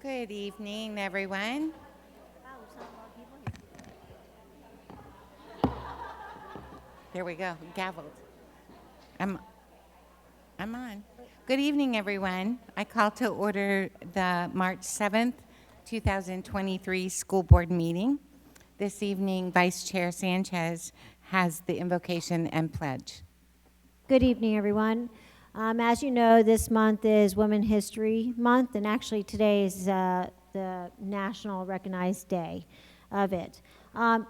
Good evening, everyone. There we go, gavelled. I'm, I'm on. Good evening, everyone. I call to order the March 7th, 2023 school board meeting. This evening, Vice Chair Sanchez has the invocation and pledge. Good evening, everyone. As you know, this month is Women History Month, and actually today is the national recognized day of it.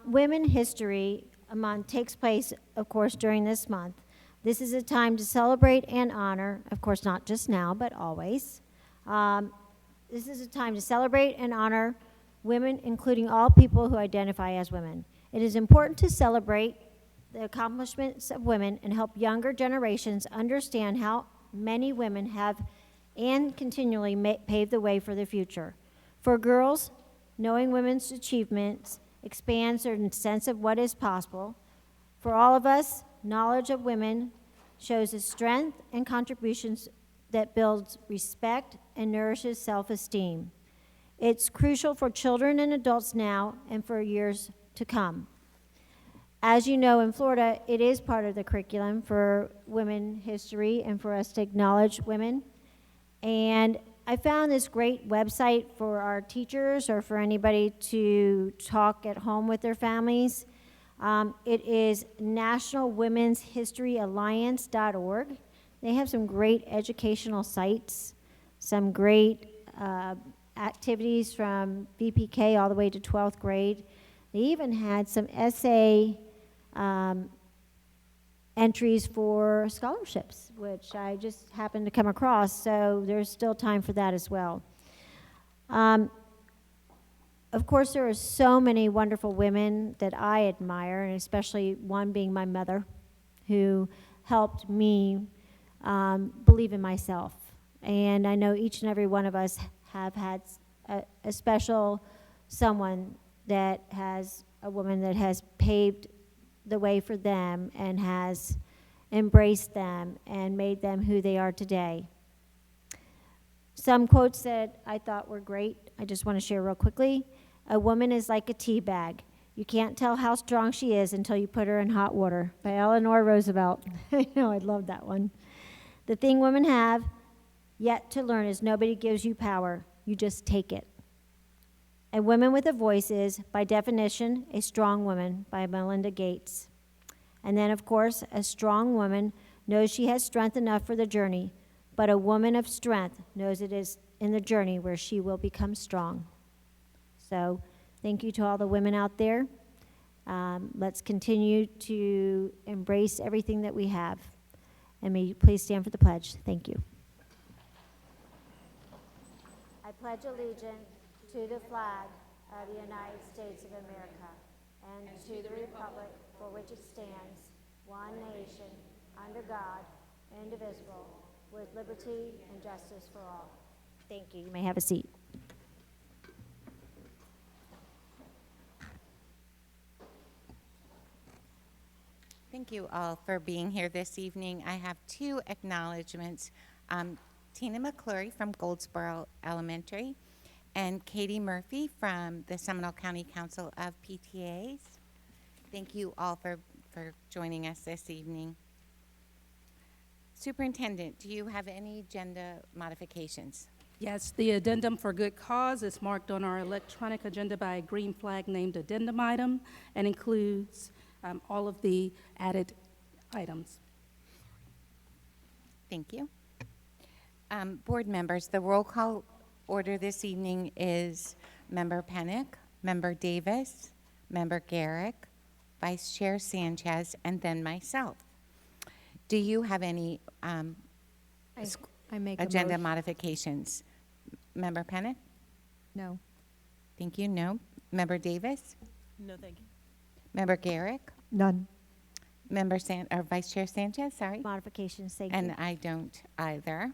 Women History Month takes place, of course, during this month. This is a time to celebrate and honor, of course, not just now, but always. This is a time to celebrate and honor women, including all people who identify as women. It is important to celebrate the accomplishments of women and help younger generations understand how many women have and continually paved the way for the future. For girls, knowing women's achievements expands their sense of what is possible. For all of us, knowledge of women shows the strength and contributions that builds respect and nourishes self-esteem. It's crucial for children and adults now and for years to come. As you know, in Florida, it is part of the curriculum for women history and for us to acknowledge women. And I found this great website for our teachers or for anybody to talk at home with their families. It is nationalwomenshistoryalliance.org. They have some great educational sites, some great activities from VPK all the way to 12th grade. They even had some essay entries for scholarships, which I just happened to come across, so there's still time for that as well. Of course, there are so many wonderful women that I admire, and especially one being my mother, who helped me believe in myself. And I know each and every one of us have had a special someone that has a woman that has paved the way for them and has embraced them and made them who they are today. Some quotes that I thought were great, I just want to share real quickly. A woman is like a tea bag. You can't tell how strong she is until you put her in hot water, by Eleanor Roosevelt. I know, I love that one. The thing women have yet to learn is nobody gives you power, you just take it. A woman with a voice is, by definition, a strong woman, by Melinda Gates. And then, of course, a strong woman knows she has strength enough for the journey, but a woman of strength knows it is in the journey where she will become strong. So, thank you to all the women out there. Let's continue to embrace everything that we have. And may you please stand for the pledge. Thank you. I pledge allegiance to the flag of the United States of America and to the republic for which it stands, one nation, under God, indivisible, with liberty and justice for all. Thank you. You may have a seat. Thank you all for being here this evening. I have two acknowledgments. Tina McClure from Goldsboro Elementary and Katie Murphy from the Seminole County Council of PTAs. Thank you all for joining us this evening. Superintendent, do you have any agenda modifications? Yes, the addendum for good cause is marked on our electronic agenda by a green flag named addendum item and includes all of the added items. Thank you. Board members, the roll call order this evening is Member Pennick, Member Davis, Member Garrick, Vice Chair Sanchez, and then myself. Do you have any I make agenda modifications? Member Pennick? No. Thank you. No. Member Davis? No, thank you. Member Garrick? None. Member Vice Chair Sanchez, sorry. Modifications, thank And you. I don't either.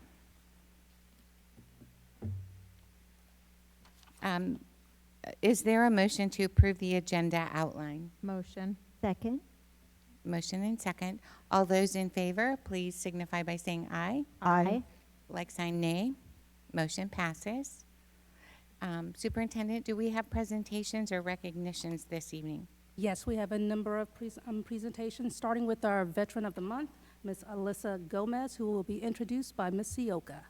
Is there a motion to approve the agenda outline? Motion. Second. Motion and second. All those in favor, please signify by saying aye. Aye. Like sign nay. Motion passes. Superintendent, do we have presentations or recognitions this evening? Yes, we have a number of presentations, starting with our Veteran of the Month, Ms. Alyssa Gomez, who will be introduced by Ms. Sioka.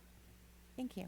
Thank you.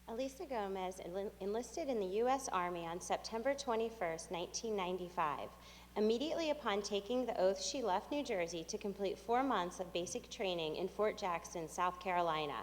Elisa Gomez enlisted in the U.S. Army on September 21, 1995. Immediately upon taking the oath, she left New Jersey to complete 4 months of basic training in Fort Jackson, South Carolina.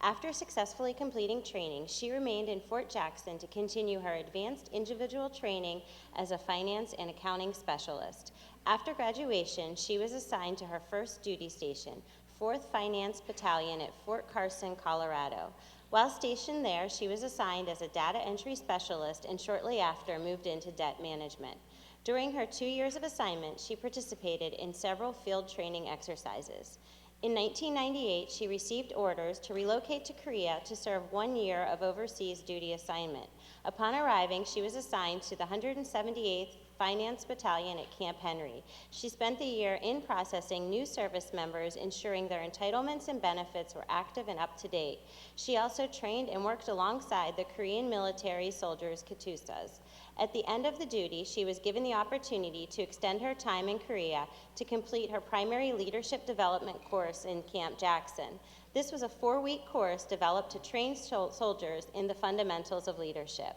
After successfully completing training, she remained in Fort Jackson to continue her advanced individual training as a finance and accounting specialist. After graduation, she was assigned to her first duty station, 4th Finance Battalion at Fort Carson, Colorado. While stationed there, she was assigned as a data entry specialist and shortly after moved into debt management. During her 2 years of assignment, she participated in several field training exercises. In 1998, she received orders to relocate to Korea to serve 1 year of overseas duty assignment. Upon arriving, she was assigned to the 178th Finance Battalion at Camp Henry. She spent the year in processing new service members, ensuring their entitlements and benefits were active and up to date. She also trained and worked alongside the Korean military soldiers' katusas. At the end of the duty, she was given the opportunity to extend her time in Korea to complete her primary leadership development course in Camp Jackson. This was a 4-week course developed to train soldiers in the fundamentals of leadership.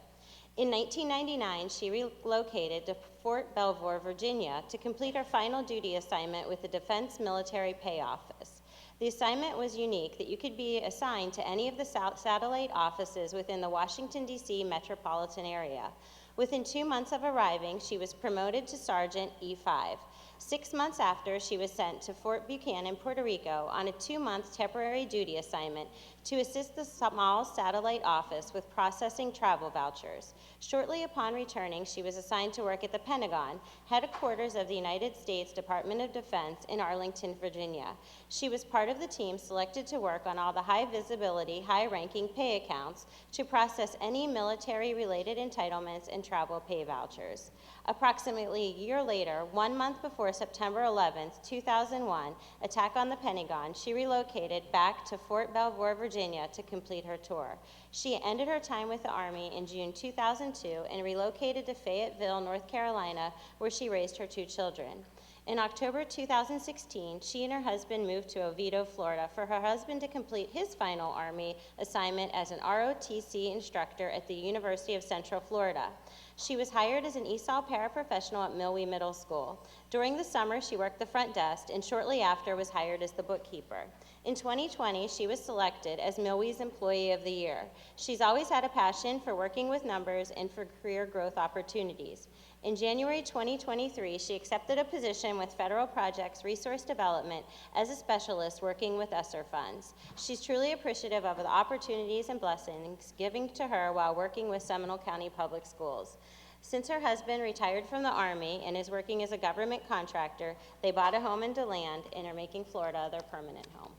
In 1999, she relocated to Fort Belvoir, Virginia, to complete her final duty assignment with the Defense Military Pay Office. The assignment was unique that you could be assigned to any of the satellite offices within the Washington, D.C. metropolitan area. Within 2 months of arriving, she was promoted to Sergeant E5. 6 months after, she was sent to Fort Buchanan, Puerto Rico on a 2-month temporary duty assignment to assist the small satellite office with processing travel vouchers. Shortly upon returning, she was assigned to work at the Pentagon, headquarters of the United States Department of Defense in Arlington, Virginia. She was part of the team selected to work on all the high visibility, high ranking pay accounts to process any military related entitlements and travel pay vouchers. Approximately a year later, 1 month before September 11, 2001, attack on the Pentagon, she relocated back to Fort Belvoir, Virginia to complete her tour. She ended her time with the Army in June 2002 and relocated to Fayetteville, North Carolina, where she raised her 2 children. In October 2016, she and her husband moved to Oviedo, Florida, for her husband to complete his final Army assignment as an ROTC instructor at the University of Central Florida. She was hired as an ESOL paraprofessional at Millwee Middle School. During the summer, she worked the front desk and shortly after was hired as the bookkeeper. In 2020, she was selected as Millwee's Employee of the Year. She's always had a passion for working with numbers and for career growth opportunities. In January 2023, she accepted a position with Federal Projects Resource Development as a specialist working with ESSER funds. She's truly appreciative of the opportunities and blessings given to her while working with Seminole County Public Schools. Since her husband retired from the Army and is working as a government contractor, they bought a home in DeLand and are making Florida their permanent home.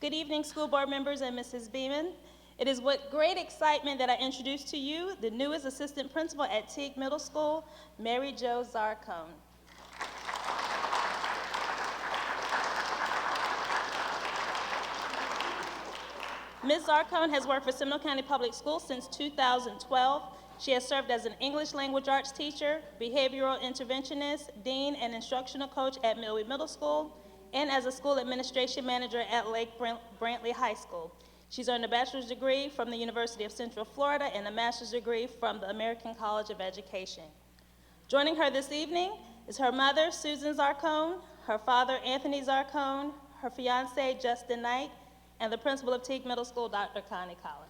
Good evening, school board members and Mrs. Beeman. It is with great excitement that I introduce to you the newest assistant principal at Teague Middle School, Mary Jo Zarcone. Ms. Zarcone has worked for Seminole County Public Schools since 2012 She has served as an English language arts teacher, behavioral interventionist, dean, and instructional coach at Millway Middle School, and as a school administration manager at Lake Brantley High School. She's earned a bachelor's degree from the University of Central Florida and a master's degree from the American College of Education. Joining her this evening is her mother, Susan Zarcone, her father, Anthony Zarcone, her fiance, Justin Knight, and the principal of Teague Middle School, Dr. Connie Collins.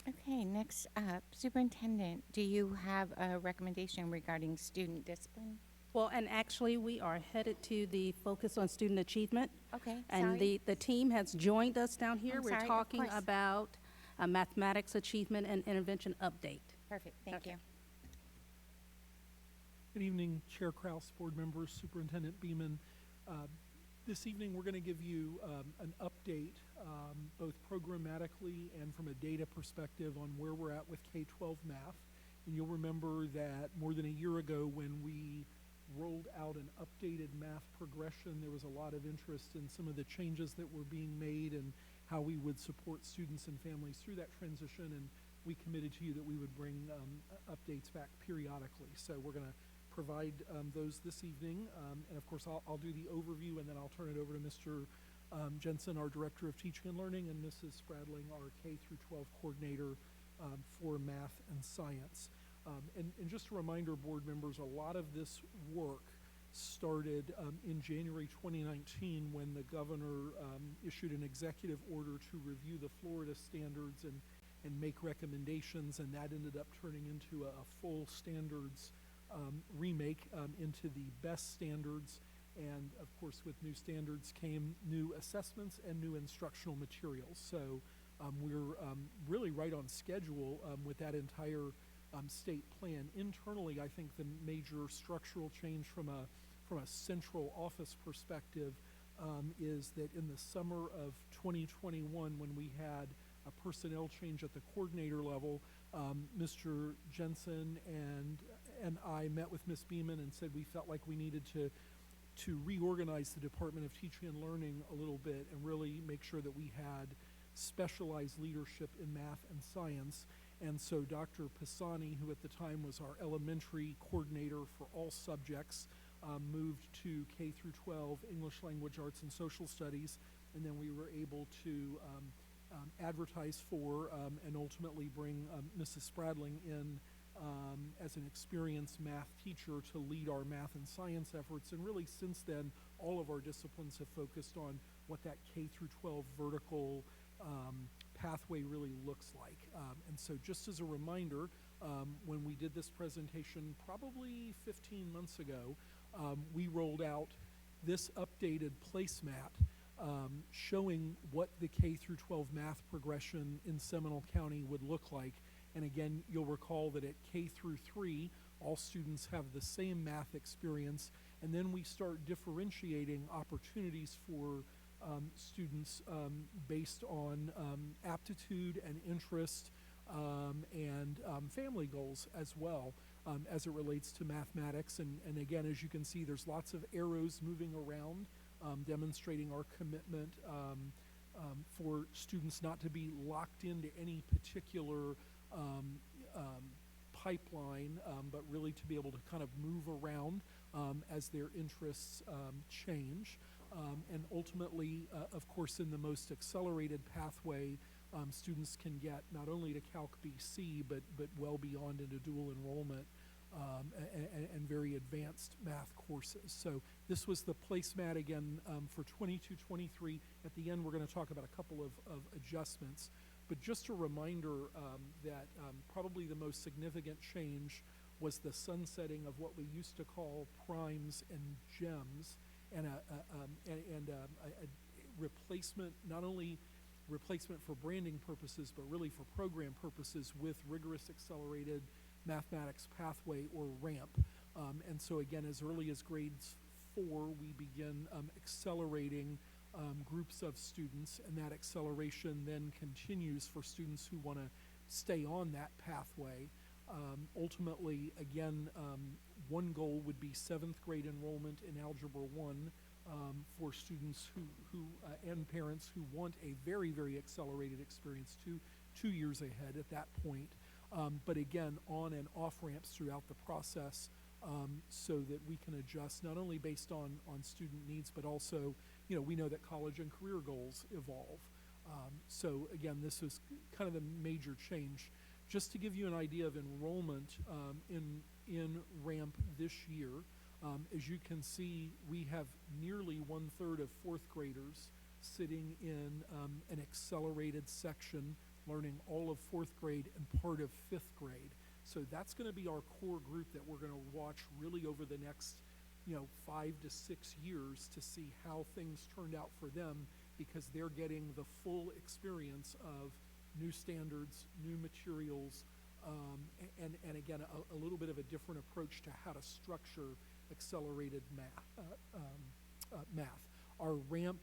Okay, next up, Superintendent, do you have a recommendation regarding student discipline? Well, and actually, we are headed to the focus on student achievement. Okay, And sorry. the team has joined us down here. I'm We're sorry, of talking course. about a mathematics achievement and intervention update. Perfect, thank Okay. you. Good evening, Chair Kraus, board members, Superintendent Beeman. This evening, we're going to give you an update, both programmatically and from a data perspective on where we're at with K-12 math. And you'll remember that more than a year ago when we rolled out an updated math progression, there was a lot of interest in some of the changes that were being made and how we would support students and families through that transition. And we committed to you that we would bring updates back periodically. So we're going to provide those this evening. And of course, I'll do the overview and then I'll turn it over to Mr. Jensen, our Director of Teaching and Learning, and Mrs. Spradling, our K through 12 Coordinator for Math and Science. And just a reminder, board members, a lot of this work started in January 2019 when the governor issued an executive order to review the Florida standards and make recommendations, and that ended up turning into a full standards remake into the best standards. And of course, with new standards came new assessments and new instructional materials. So we're really right on schedule with that entire state plan. Internally, I think the major structural change from a central office perspective is that in the summer of 2021, when we had a personnel change at the coordinator level, Mr. Jensen and I met with Ms. Beeman and said we felt like we needed to reorganize the Department of Teaching and Learning a little bit and really make sure that we had specialized leadership in math and science. And so Dr. Pisani, who at the time was our elementary coordinator for all subjects, moved to K through 12 English Language Arts and Social Studies, and then we were able to advertise for and ultimately bring Mrs. Spradling in as an experienced math teacher to lead our math and science efforts. And really since then, all of our disciplines have focused on what that K through 12 vertical pathway really looks like. And so just as a reminder, when we did this presentation probably 15 months ago, we rolled out this updated placemat showing what the K through 12 math progression in Seminole County would look like. And again, you'll recall that at K through 3, all students have the same math experience, and then we start differentiating opportunities for students based on aptitude and interest and family goals as well as it relates to mathematics. And again, as you can see, there's lots of arrows moving around demonstrating our commitment for students not to be locked into any particular pipeline, but really to be able to kind of move around as their interests change. And ultimately, of course, in the most accelerated pathway, students can get not only to Calc BC, but well beyond into dual enrollment and very advanced math courses. So this was the placemat again for 22-23. At the end, we're going to talk about a couple of adjustments. But just a reminder that probably the most significant change was the sunsetting of what we used to call primes and gems, and a replacement, not only replacement for branding purposes, but really for program purposes with rigorous accelerated mathematics pathway, or RAMP. And so again, as early as grades 4, we begin accelerating groups of students, and that acceleration then continues for students who want to stay on that pathway. Ultimately, again, one goal would be 7th grade enrollment in Algebra 1 for students who and parents who want a very, very accelerated experience 2 years ahead at that point. But again, on and off ramps throughout the process so that we can adjust not only based on student needs, but also, we know that college and career goals evolve. So again, this is kind of the major change. Just to give you an idea of enrollment in RAMP this year, as you can see, we have nearly 1/3 of 4th graders sitting in an accelerated section, learning all of 4th grade and part of 5th grade. So that's going to be our core group that we're going to watch really over the next 5 to 6 years to see how things turned out for them, because they're getting the full experience of new standards, new materials, and again, a little bit of a different approach to how to structure accelerated math. Our RAMP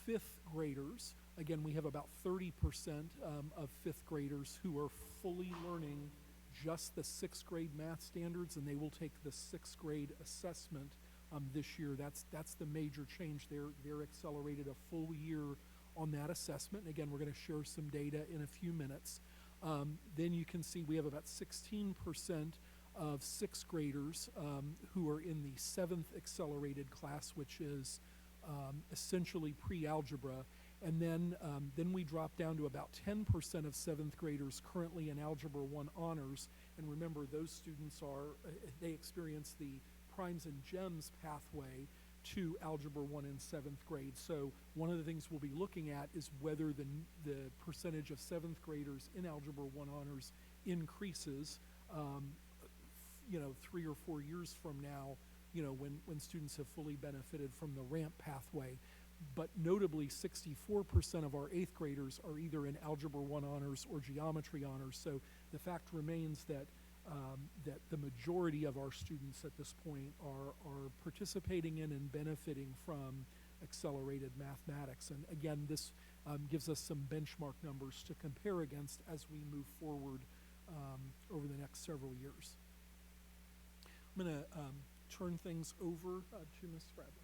5th graders, again, we have about 30% of 5th graders who are fully learning just the 6th grade math standards, and they will take the 6th grade assessment this year. That's the major change. They're accelerated a full year on that assessment. And again, we're going to share some data in a few minutes. Then you can see we have about 16% of 6th graders who are in the 7th accelerated class, which is essentially pre-algebra. And then we drop down to about 10% of 7th graders currently in Algebra 1 honors. And remember, those students they experience the primes and gems pathway to Algebra 1 in 7th grade. So one of the things we'll be looking at is whether the percentage of 7th graders in Algebra 1 honors increases 3 or 4 years from now, when students have fully benefited from the RAMP pathway. But notably, 64% of our 8th graders are either in Algebra 1 honors or geometry honors. So the fact remains that the majority of our students at this point are participating in and benefiting from accelerated mathematics. And again, this gives us some benchmark numbers to compare against as we move forward over the next several years. I'm going to turn things over to Ms. Bradley.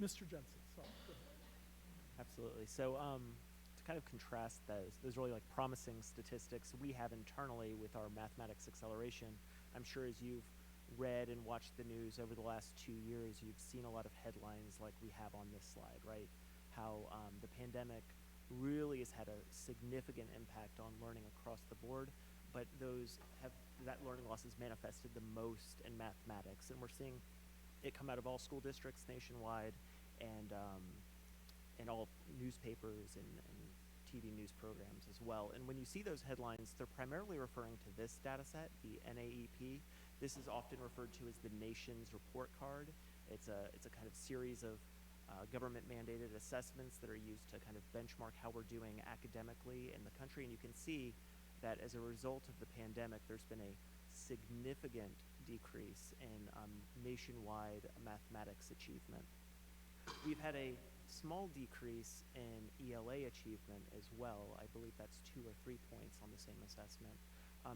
Mr. Jensen, sorry. Go ahead. Absolutely. So to kind of contrast those really promising statistics we have internally with our mathematics acceleration, I'm sure as you've read and watched the news over the last 2 years, you've seen a lot of headlines like we have on this slide, right? How the pandemic really has had a significant impact on learning across the board, but that learning loss has manifested the most in mathematics, and we're seeing it come out of all school districts nationwide, and all newspapers and TV news programs as well. And when you see those headlines, they're primarily referring to this data set, the NAEP, This is often referred to as the nation's report card. It's a kind of series of government-mandated assessments that are used to kind of benchmark how we're doing academically in the country. And you can see that as a result of the pandemic, there's been a significant decrease in nationwide mathematics achievement. We've had a small decrease in ELA achievement as well. I believe that's 2 or 3 points on the same assessment.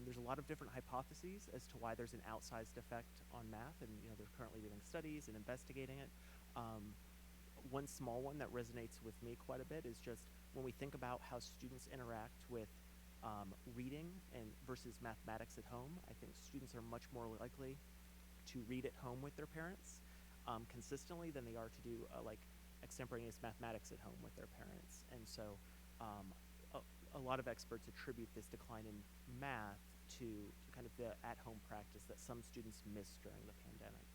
There's a lot of different hypotheses as to why there's an outsized effect on math, and they're currently doing studies and investigating it. One small one that resonates with me quite a bit is just when we think about how students interact with reading and versus mathematics at home. I think students are much more likely to read at home with their parents consistently than they are to do like extemporaneous mathematics at home with their parents. And so a lot of experts attribute this decline in math to kind of the at-home practice that some students missed during the pandemic.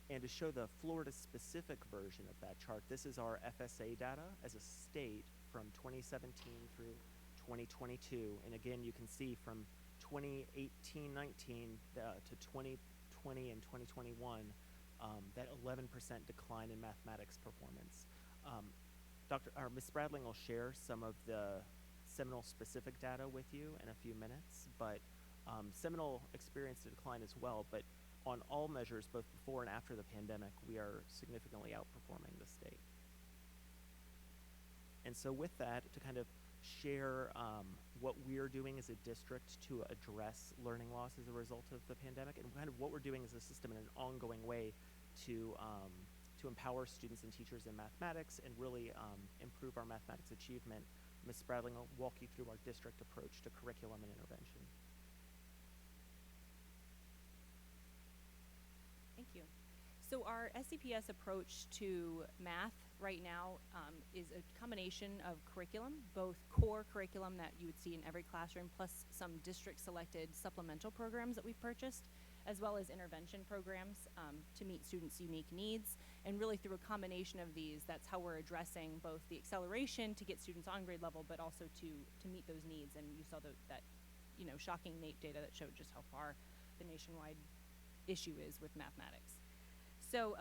And to show the Florida-specific version of that chart, this is our FSA data as a state from 2017 through 2022. And again, you can see from 2018-19 to 2020 and 2021, that 11% decline in mathematics performance. Ms. Spradling will share some of the Seminole-specific data with you in a few minutes, but Seminole experienced a decline as well, but on all measures, both before and after the pandemic, we are significantly outperforming the state. And so with that, to kind of share what we're doing as a district to address learning loss as a result of the pandemic, and kind of what we're doing as a system in an ongoing way to empower students and teachers in mathematics and really improve our mathematics achievement. Ms. Spradling will walk you through our district approach to curriculum and intervention. Thank you. So our SCPS approach to math right now is a combination of curriculum, both core curriculum that you would see in every classroom, plus some district-selected supplemental programs that we've purchased, as well as intervention programs to meet students' unique needs. And really through a combination of these, that's how we're addressing both the acceleration to get students on grade level, but also to meet those needs. And you saw that shocking NAEP data that showed just how far the nationwide issue is with mathematics. So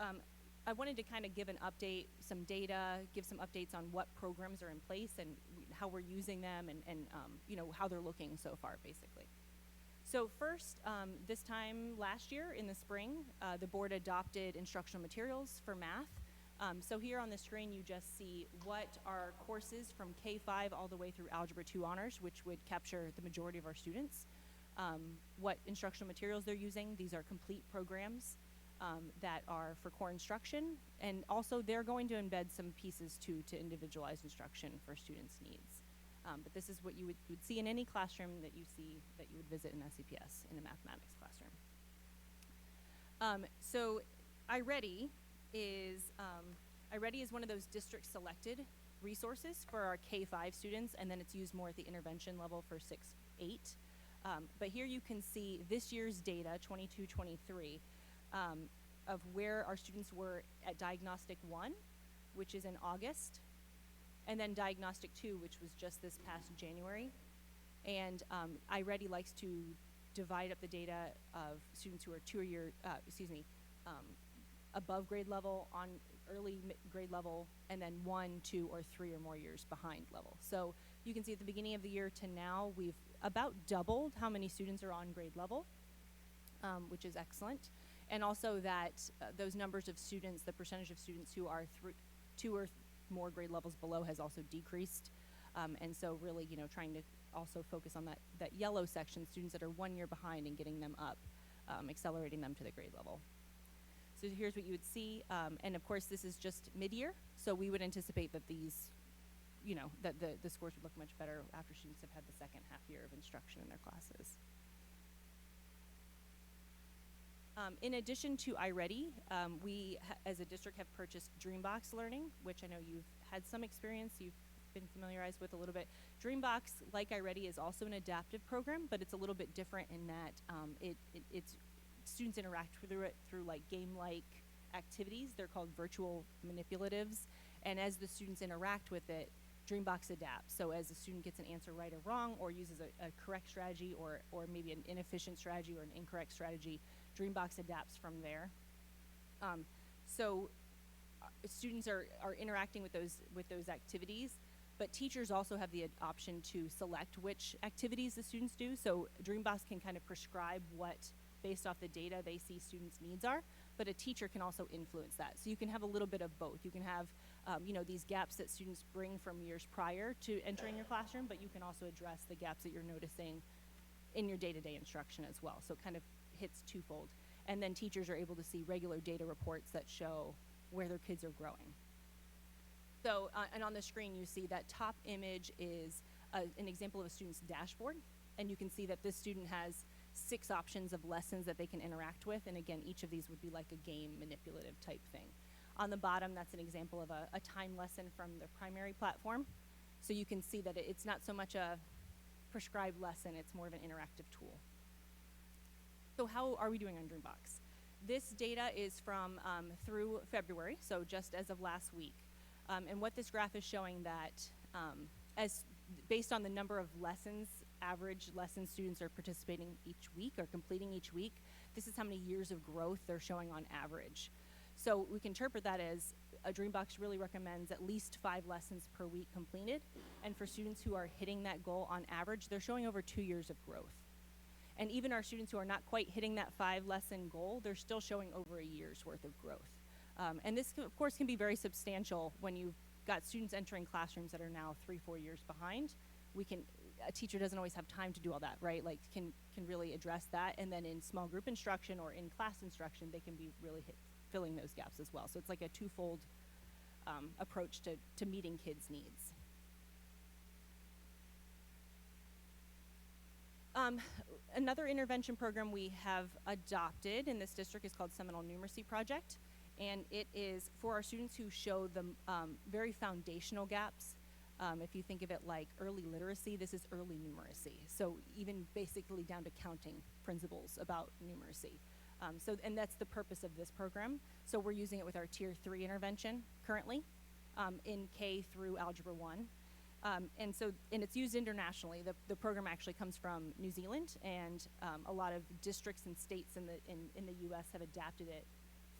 I wanted to kind of give an update, some data, give some updates on what programs are in place and how we're using them and how they're looking so far, basically. So first, this time last year in the spring, the board adopted instructional materials for math. So here on the screen, you just see what are courses from K-5 all the way through Algebra 2 Honors, which would capture the majority of our students. What instructional materials they're using. These are complete programs that are for core instruction, and also they're going to embed some pieces too to individualize instruction for students' needs. But this is what you would see in any classroom that you would visit in SCPS in a mathematics classroom. So iReady is one of those district selected resources for our K-5 students, and then it's used more at the intervention level for 6-8. But here you can see this year's data, 22-23, of where our students were at Diagnostic 1, which is in August, and then Diagnostic 2, which was just this past January. And iReady likes to divide up the data of students who are above grade level, on early grade level, and then 1, 2, or 3 or more years behind level. So you can see at the beginning of the year to now, we've about doubled how many students are on grade level, which is excellent. And also that those numbers of students, the percentage of students who are 2 or more grade levels below has also decreased. And so really, trying to also focus on that yellow section, students that are 1 year behind and getting them up, accelerating them to the grade level. So here's what you would see. And of course, this is just mid-year. So we would anticipate that these, that the scores would look much better after students have had the second half year of instruction in their classes. In addition to iReady, we as a district have purchased Dreambox Learning, which I know you've had some experience, you've been familiarized with a little bit. Dreambox, like iReady, is also an adaptive program, but it's a little bit different in that it's students interact through it through like game-like activities. They're called virtual manipulatives, and as the students interact with it, Dreambox adapts. So as a student gets an answer right or wrong, or uses a correct strategy, or maybe an inefficient strategy or an incorrect strategy, Dreambox adapts from there. So students are interacting with those activities, but teachers also have the option to select which activities the students do. So Dreambox can kind of prescribe what, based off the data, they see students' needs are, but a teacher can also influence that. So you can have a little bit of both. You can have these gaps that students bring from years prior to entering your classroom, but you can also address the gaps that you're noticing in your day-to-day instruction as well. So it kind of hits twofold. And then teachers are able to see regular data reports that show where their kids are growing. So, and on the screen you see that top image is an example of a student's dashboard, and you can see that this student has 6 options of lessons that they can interact with, and again, each of these would be like a game manipulative type thing. On the bottom, that's an example of a time lesson from the primary platform. So you can see that it's not so much a prescribed lesson, it's more of an interactive tool. So how are we doing on Dreambox? This data is from through February, so just as of last week. And what this graph is showing that as based on the number of lessons, average lesson students are participating each week or completing each week, this is how many years of growth they're showing on average. So we can interpret that as a Dreambox really recommends at least 5 lessons per week completed. And for students who are hitting that goal on average, they're showing over 2 years of growth. And even our students who are not quite hitting that 5 lesson goal, they're still showing over a year's worth of growth. And this, of course, can be very substantial when you've got students entering classrooms that are now 3-4 years behind. A teacher doesn't always have time to do all that, right? Like can really address that. And then in small group instruction or in class instruction, they can be really filling those gaps as well. So it's like a twofold approach to meeting kids' needs. Another intervention program we have adopted in this district is called Seminole Numeracy Project. And it is for our students who show the very foundational gaps. If you think of it like early literacy, this is early numeracy. So even basically down to counting principles about numeracy. And that's the purpose of this program. So we're using it with our Tier 3 intervention currently in K through Algebra 1. And it's used internationally. The program actually comes from New Zealand, and a lot of districts and states in the U.S. have adapted it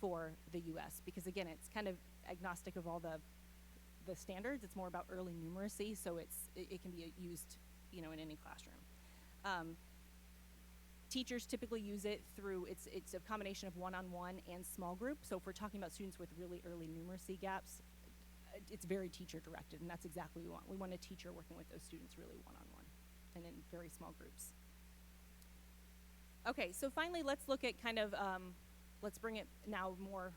for the U.S. because again, it's kind of agnostic of all the standards. It's more about early numeracy, so it can be used, in any classroom. Teachers typically use it through it's a combination of one-on-one and small group. So if we're talking about students with really early numeracy gaps, it's very teacher directed, and that's exactly what we want. We want a teacher working with those students really one-on-one and in very small groups. Okay, so finally let's look at kind of, let's bring it now more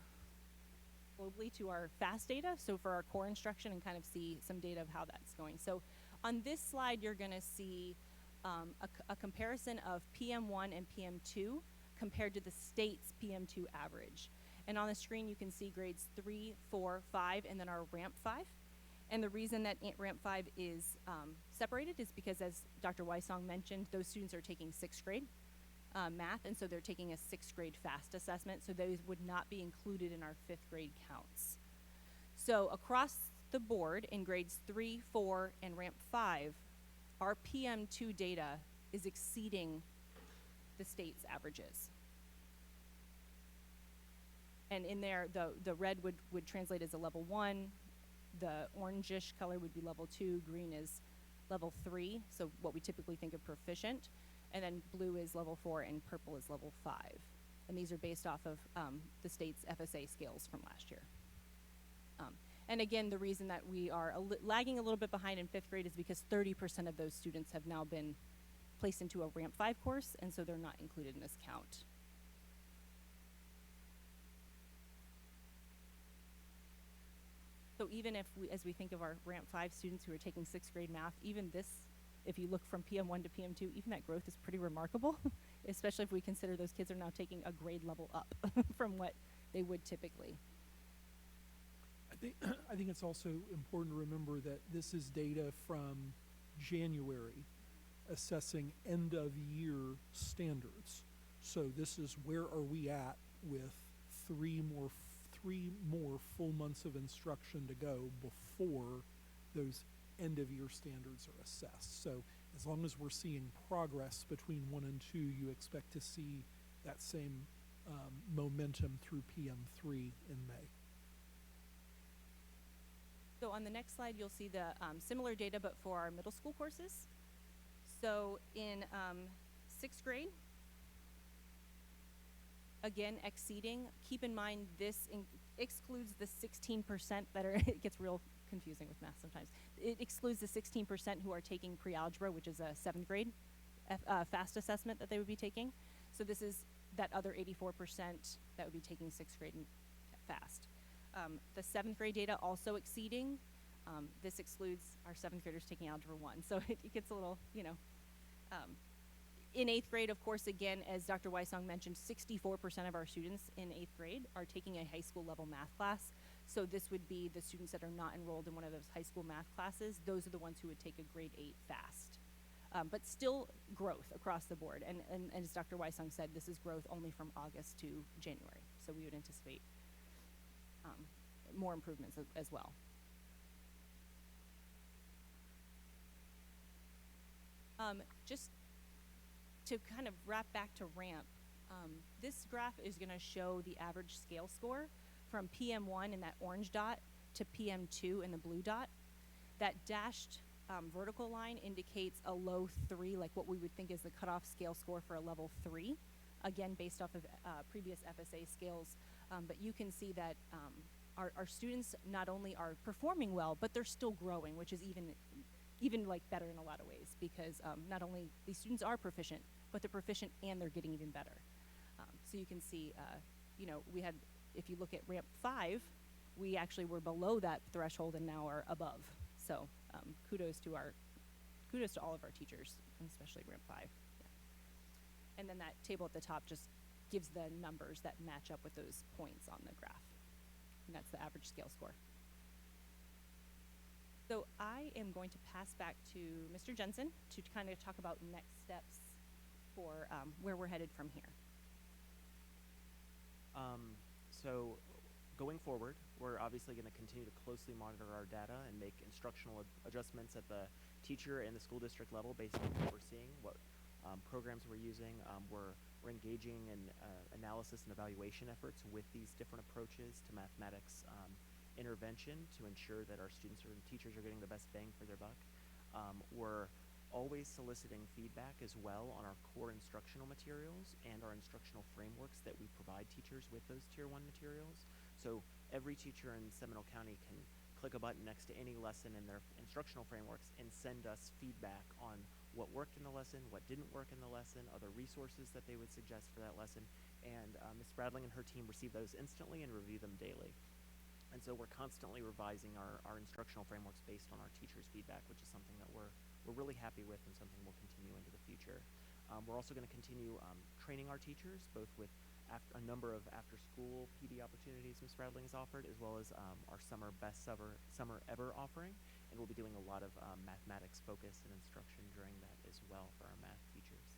globally to our FAST data, so for our core instruction, and kind of see some data of how that's going. So on this slide, you're gonna see a comparison of PM1 and PM2 compared to the state's PM2 average. And on the screen, you can see grades 3, 4, 5, and then our ramp 5. And the reason that ramp 5 is separated is because, as Dr. Weissong mentioned, those students are taking 6th grade math, and so they're taking a 6th grade FAST assessment, so those would not be included in our 5th grade counts. So across the board in grades 3, 4, and ramp 5, our PM2 data is exceeding the state's averages. And in there, the red would translate as a level 1, the orangish color would be level 2, green is level 3, so what we typically think of proficient, and then blue is level 4, and purple is level 5. And these are based off of the state's FSA scales from last year. And again, the reason that we are lagging a little bit behind in 5th grade is because 30% of those students have now been placed into a ramp 5 course, and so they're not included in this count. So even if as we think of our ramp 5 students who are taking 6th grade math, even this, if you look from PM1 to PM2, even that growth is pretty remarkable, especially if we consider those kids are now taking a grade level up from what they would typically. I think it's also important to remember that this is data from January assessing end of year standards. So this is where are we at with three more full months of instruction to go before those end-of-year standards are assessed. So as long as we're seeing progress between 1 and 2, you expect to see that same momentum through PM3 in May. So on the next slide, you'll see the similar data, but for our middle school courses. So in 6th grade, again, exceeding. Keep in mind this excludes the 16% that are, it gets real confusing with math sometimes. It excludes the 16% who are taking pre-algebra, which is a 7th grade FAST assessment that they would be taking. So this is that other 84% that would be taking 6th grade FAST. The 7th grade data also exceeding. This excludes our 7th graders taking Algebra 1. So it gets a little, you know. In 8th grade, of course, again, as Dr. Weissong mentioned, 64% of our students in 8th grade are taking a high school level math class. So this would be the students that are not enrolled in one of those high school math classes. Those are the ones who would take a grade 8 FAST. But still growth across the board. And as Dr. Weissong said, this is growth only from August to January. So we would anticipate more improvements as well. Just to kind of wrap back to RAMP, this graph is going to show the average scale score from PM1 in that orange dot to PM2 in the blue dot. That dashed vertical line indicates a low 3, like what we would think is the cutoff scale score for a level 3, again, based off of previous FSA scales. But you can see that our students not only are performing well, but they're still growing, which is even like better in a lot of ways, because not only these students are proficient, but they're proficient and they're getting even better. So you can see, you know, we had, if you look at RAMP 5, we actually were below that threshold and now are above. So kudos to all of our teachers, and especially RAMP 5. Yeah. And then that table at the top just gives the numbers that match up with those points on the graph. And that's the average scale score. So I am going to pass back to Mr. Jensen to kind of talk about next steps for where we're headed from here. So going forward, we're obviously going to continue to closely monitor our data and make instructional adjustments at the teacher and the school district level based on what we're seeing, what programs we're using. We're engaging in analysis and evaluation efforts with these different approaches to mathematics intervention to ensure that our students and teachers are getting the best bang for their buck. We're always soliciting feedback as well on our core instructional materials and our instructional frameworks that we provide teachers with those Tier 1 materials. So every teacher in Seminole County can click a button next to any lesson in their instructional frameworks and send us feedback on what worked in the lesson, what didn't work in the lesson, other resources that they would suggest for that lesson. And Ms. Bradling and her team receive those instantly and review them daily. And so we're constantly revising our instructional frameworks based on our teachers' feedback, which is something that we're really happy with and something we'll continue into the future. We're also going to continue training our teachers, both with a number of after-school PD opportunities Ms. Bradling has offered, as well as our summer best summer ever offering. And we'll be doing a lot of mathematics focus and instruction during that as well for our math teachers.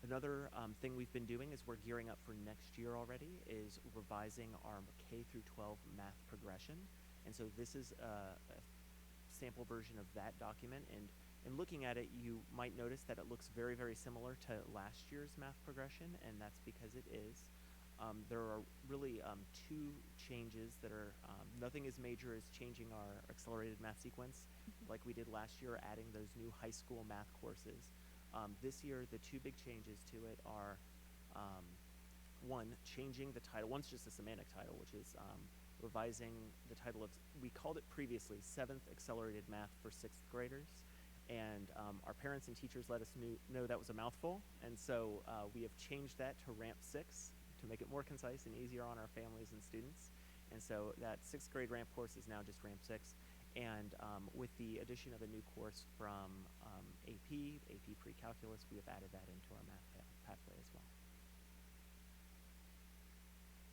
Another thing we've been doing is we're gearing up for next year already is revising our K through 12 math progression. And so this is a sample version of that document. And in looking at it, you might notice that it looks very, very similar to last year's math progression, and that's because it is. There are really two changes that are, nothing as major as changing our accelerated math sequence like we did last year, adding those new high school math courses. This year, the two big changes to it are, one, changing the title. One's just a semantic title, which is revising the title of, we called it previously 7th Accelerated Math for 6th graders. And our parents and teachers let us know that was a mouthful. And so we have changed that to RAMP 6 to make it more concise and easier on our families and students. And so that 6th grade RAMP course is now just RAMP 6. And with the addition of a new course from AP Pre-Calculus, we have added that into our math pathway as well.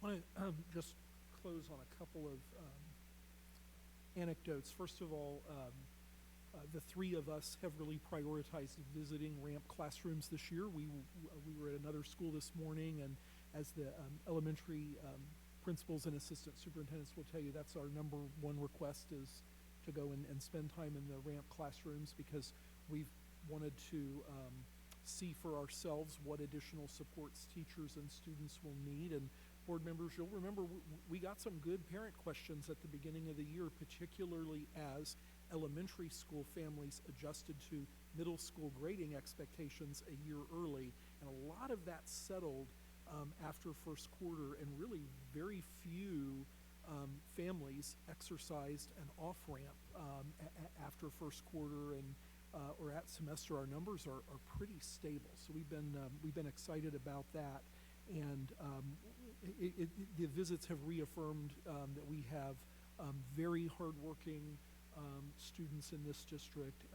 I want to just close on a couple of anecdotes. First of all, the three of us have really prioritized visiting RAMP classrooms this year. We were at another school this morning, and as the elementary principals and assistant superintendents will tell you that's our number one request, is to go and spend time in the ramp classrooms, because we've wanted to see for ourselves what additional supports teachers and students will need. And board members, you'll remember we got some good parent questions at the beginning of the year, particularly as elementary school families adjusted to middle school grading expectations a year early. And a lot of that settled after first quarter, and really very few families exercised an off-ramp after first quarter and or at semester. Our numbers are pretty stable, so we've been excited about that. And the visits have reaffirmed that we have very hardworking students in this district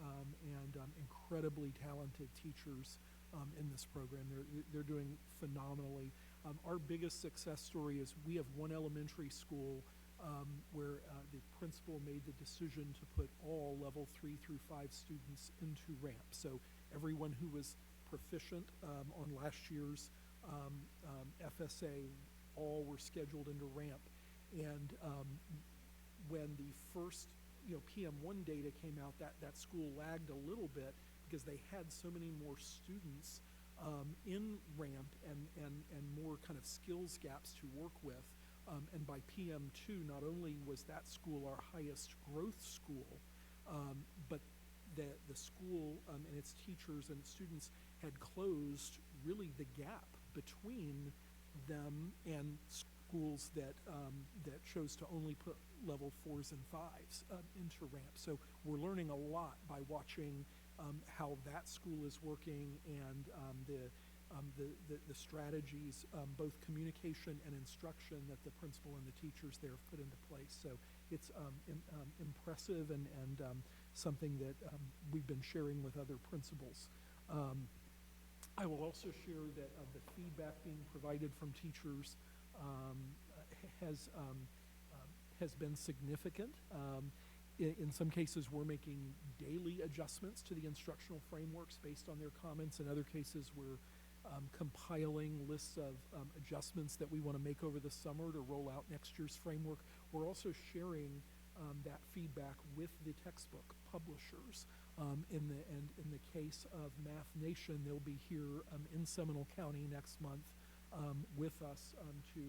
and incredibly talented teachers in this program. They're doing phenomenally. Our biggest success story is we have one elementary school where the principal made the decision to put all level 3 through 5 students into ramp. So everyone who was proficient on last year's FSA, all were scheduled into ramp. And when the first PM1 data came out, that school lagged a little bit because they had so many more students in ramp and more kind of skills gaps to work with. And by PM2, not only was that school our highest growth school, but the school and its teachers and students had closed really the gap between them and schools that chose to only put level 4s and 5s into ramp. So we're learning a lot by watching how that school is working, and the strategies, both communication and instruction, that the principal and the teachers there have put into place. So it's impressive and something that we've been sharing with other principals. I will also share that the feedback being provided from teachers has been significant. In some cases, we're making daily adjustments to the instructional frameworks based on their comments. In other cases, we're compiling lists of adjustments that we want to make over the summer to roll out next year's framework. We're also sharing that feedback with the textbook publishers. In the case of Math Nation, they'll be here in Seminole County next month with us to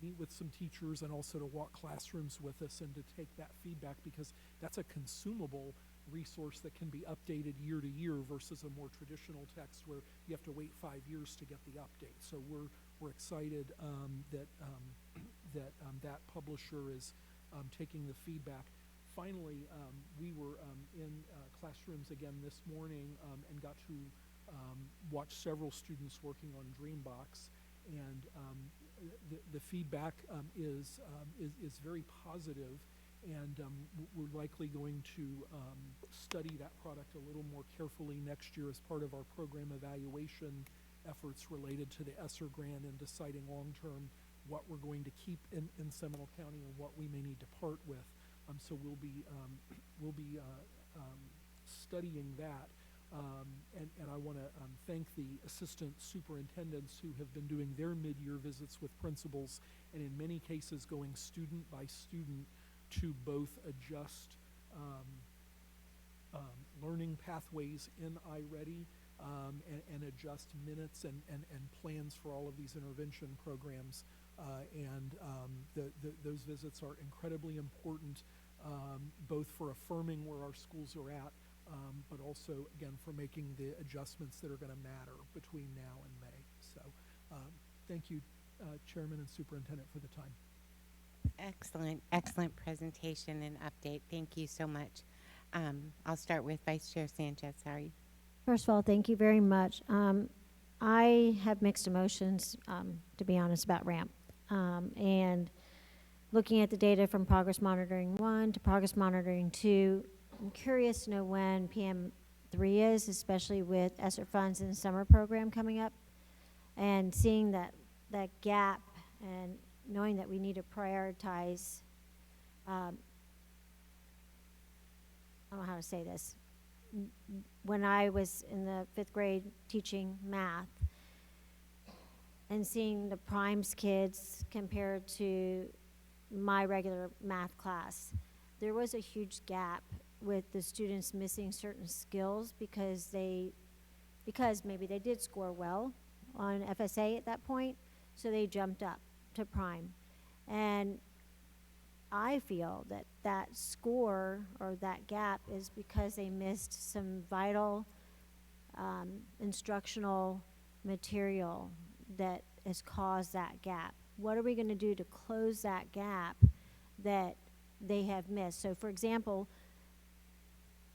meet with some teachers and also to walk classrooms with us and to take that feedback, because that's a consumable resource that can be updated year to year versus a more traditional text where you have to wait 5 years to get the update. So we're excited that publisher is taking the feedback. Finally, we were in classrooms again this morning and got to watch several students working on Dreambox, and the feedback is very positive, and we're likely going to study that product a little more carefully next year as part of our program evaluation efforts related to the ESSER grant and deciding long-term what we're going to keep in Seminole County and what we may need to part with. So we'll be studying that. And I want to thank the assistant superintendents who have been doing their mid-year visits with principals, and in many cases going student by student to both adjust learning pathways in iReady and adjust minutes and plans for all of these intervention programs. Those visits are incredibly important, both for affirming where our schools are at, but also, again, for making the adjustments that are going to matter between now and May. So thank you, Chairman and Superintendent, for the time. Excellent presentation and update. Thank you so much. I'll start with Vice Chair Sanchez. Sorry. First of all, thank you very much. I have mixed emotions, to be honest, about RAMP. And looking at the data from Progress Monitoring 1 to Progress Monitoring 2, I'm curious to know when PM3 is, especially with ESSER funds and the summer program coming up, and seeing that gap and knowing that we need to prioritize, I don't know how to say this. When I was in the 5th grade teaching math, and seeing the primes kids compared to my regular math class, there was a huge gap with the students missing certain skills because maybe they did score well on FSA at that point, so they jumped up to prime. And I feel that that score or that gap is because they missed some vital instructional material that has caused that gap. What are we going to do to close that gap that they have missed? So, for example,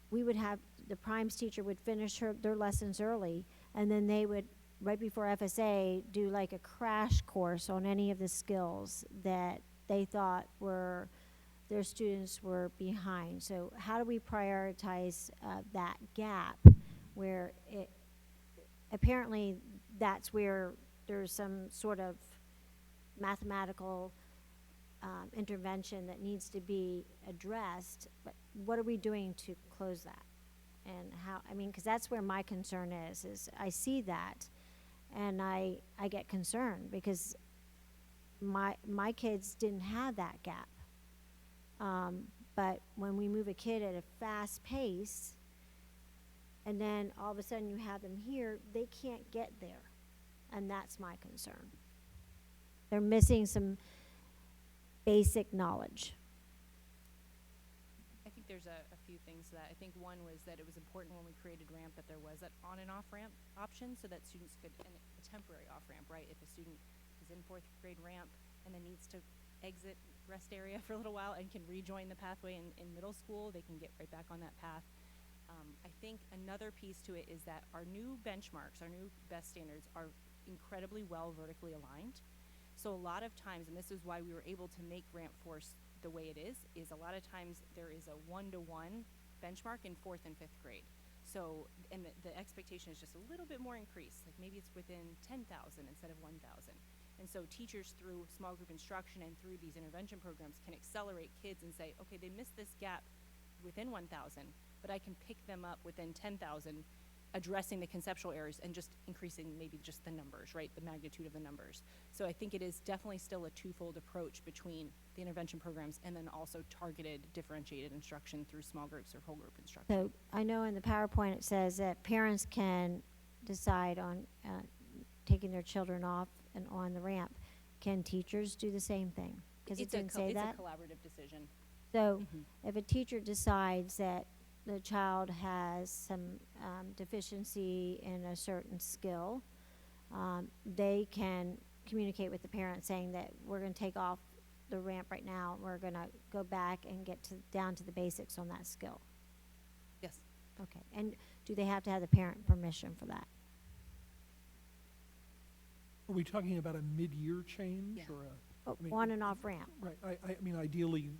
we would have the primes teacher would finish their lessons early, and then they would, right before FSA, do like a crash course on any of the skills that they thought were their students were behind. So how do we prioritize that gap where it apparently that's where there's some sort of mathematical intervention that needs to be addressed, but what are we doing to close that? And how, I mean, because that's where my concern is I see that and I get concerned because my kids didn't have that gap. But when we move a kid at a fast pace and then all of a sudden you have them here, they can't get there. And that's my concern. They're missing some basic knowledge. I think there's a few things to that. I think one was that it was important when we created ramp that there was that on and off ramp option so that students could, and a temporary off ramp, right? If a student is in 4th grade ramp and then needs to exit rest area for a little while and can rejoin the pathway in middle school, they can get right back on that path. I think another piece to it is that our new benchmarks, our new best standards are incredibly well vertically aligned. So a lot of times, and this is why we were able to make Ramp Force the way it is a lot of times there is a 1-to-1 benchmark in 4th and 5th grade. So, and the expectation is just a little bit more increased, like maybe it's within 10,000 instead of 1,000. And so teachers through small group instruction and through these intervention programs can accelerate kids and say, okay, they missed this gap within 1,000, but I can pick them up within 10,000, addressing the conceptual errors and just increasing maybe just the numbers, right, the magnitude of the numbers. So I think it is definitely still a twofold approach between the intervention programs and then also targeted differentiated instruction through small groups or whole group instruction. So I know in the PowerPoint it says that parents can decide on taking their children off and on the ramp. Can teachers do the same thing? Because it didn't say that. It's a collaborative decision. So if a teacher decides that the child has some deficiency in a certain skill, they can communicate with the parent saying that we're going to take off the ramp right now. We're going to go back and get down to the basics on that skill. Yes. Okay. And do they have to have the parent permission for that? Are we talking about a mid-year change or a? Oh, I mean, on and off ramp. Right. I mean, ideally,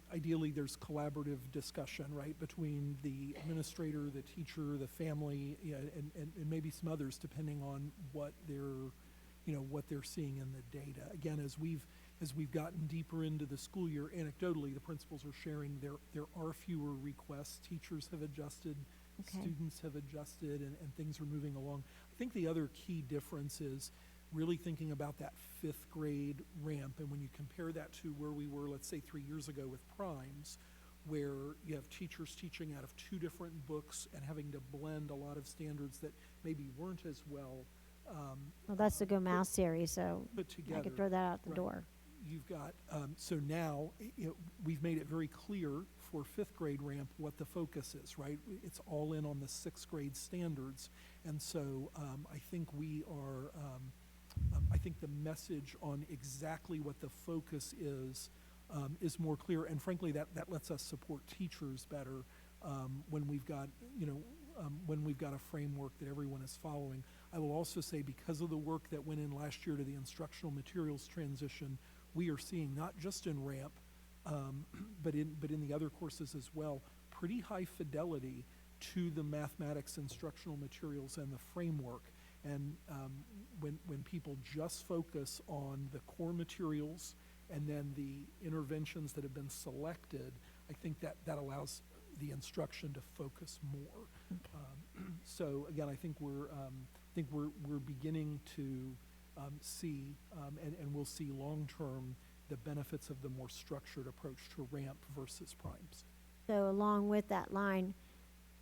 there's collaborative discussion, right, between the administrator, the teacher, the family, and maybe some others, depending on what they're seeing in the data. Again, as we've gotten deeper into the school year, anecdotally, the principals are sharing there are fewer requests. Teachers have adjusted, students have adjusted, and things are moving along. I think the other key difference is really thinking about that 5th grade ramp, and when you compare that to where we were, let's say 3 years ago with primes, where you have teachers teaching out of 2 different books and having to blend a lot of standards that maybe weren't as well Well, that's the Go Mouse series, so put together. I could throw that out the Right. door. You've got, so now we've made it very clear for 5th grade ramp what the focus is, right? It's all in on the 6th grade standards. And so I think I think the message on exactly what the focus is more clear. And frankly, that lets us support teachers better when we've got, when we've got a framework that everyone is following. I will also say, because of the work that went in last year to the instructional materials transition, we are seeing, not just in ramp, but in the other courses as well, pretty high fidelity to the mathematics instructional materials and the framework. And when people just focus on the core materials and then the interventions that have been selected, I think that allows the instruction to focus more. So again, I think we're beginning to see, and we'll see long-term the benefits of the more structured approach to ramp versus primes. So along with that line,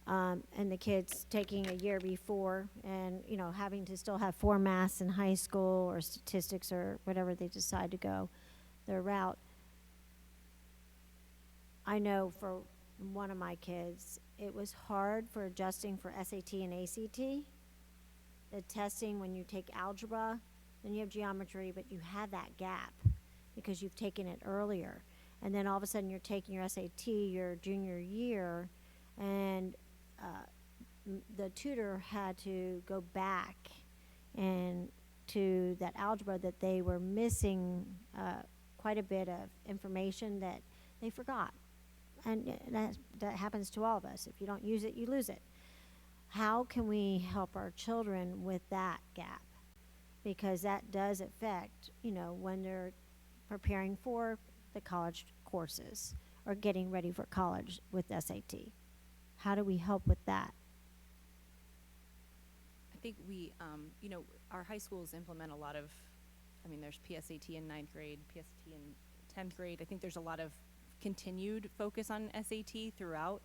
and the kids taking a year before and, you know, having to still have 4 maths in high school or statistics or whatever they decide to go their route. I know for one of my kids, it was hard for adjusting for SAT and ACT. The testing, when you take algebra, then you have geometry, but you have that gap because you've taken it earlier. And then all of a sudden you're taking your SAT your junior year, and the tutor had to go back and to that algebra that they were missing quite a bit of information that they forgot. And that happens to all of us. If you don't use it, you lose it. How can we help our children with that gap? Because that does affect, you know, when they're preparing for the college courses or getting ready for college with SAT. How do we help with that? I think we, you know, our high schools implement a lot of, I mean, there's PSAT in 9th grade, PSAT in 10th grade. I think there's a lot of continued focus on SAT throughout.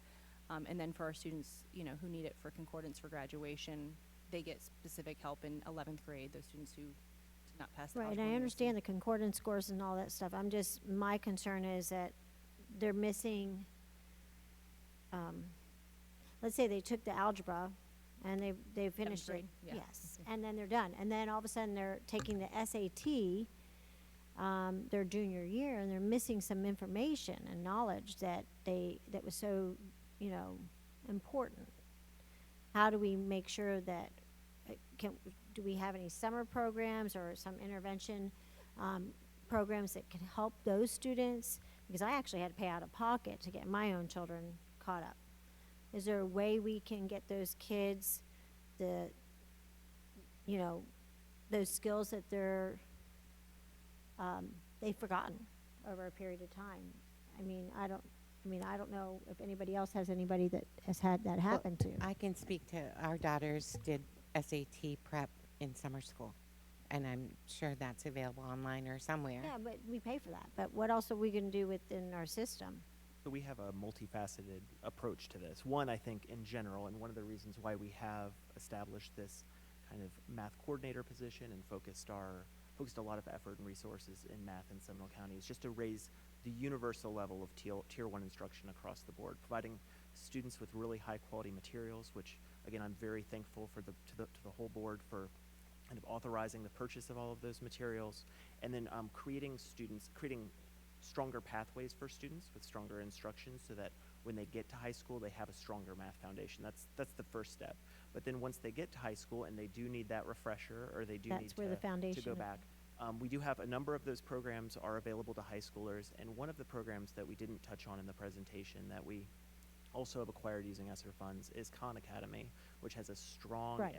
And then for our students, you know, who need it for concordance for graduation, they get specific help in 11th grade, those students who did not pass the Right, and algebra I and understand the concordance scores and all that stuff. My concern is that they're missing, let's say they took the algebra and they finished it. grade, yeah. Yes, and then they're done. And then all of a sudden they're taking the SAT their junior year, and they're missing some information and knowledge that was so, you know, important. How do we make sure that do we have any summer programs or some intervention programs that can help those students? Because I actually had to pay out of pocket to get my own children caught up. Is there a way we can get those kids you know, those skills that they've forgotten over a period of time? I don't know if anybody else has anybody that has had that happen to. I can speak to our daughters did SAT prep in summer school, and I'm sure that's available online or somewhere. Yeah, but we pay for that. But what else are we going to do within our system? So we have a multifaceted approach to this. One, I think, in general, and one of the reasons why we have established this kind of math coordinator position and focused a lot of effort and resources in math in Seminole County is just to raise the universal level of tier 1 instruction across the board, providing students with really high quality materials, which again I'm very thankful to the whole board for kind of authorizing the purchase of all of those materials, and then creating stronger pathways for students with stronger instruction so that when they get to high school they have a stronger math foundation. That's the first step. But then once they get to high school and they do need that refresher, or they do That's need where the foundation to go is. back, we do have a number of those programs are available to high schoolers, and one of the programs that we didn't touch on in the presentation that we also have acquired using ESSER funds is Khan Academy, which has a strong Right.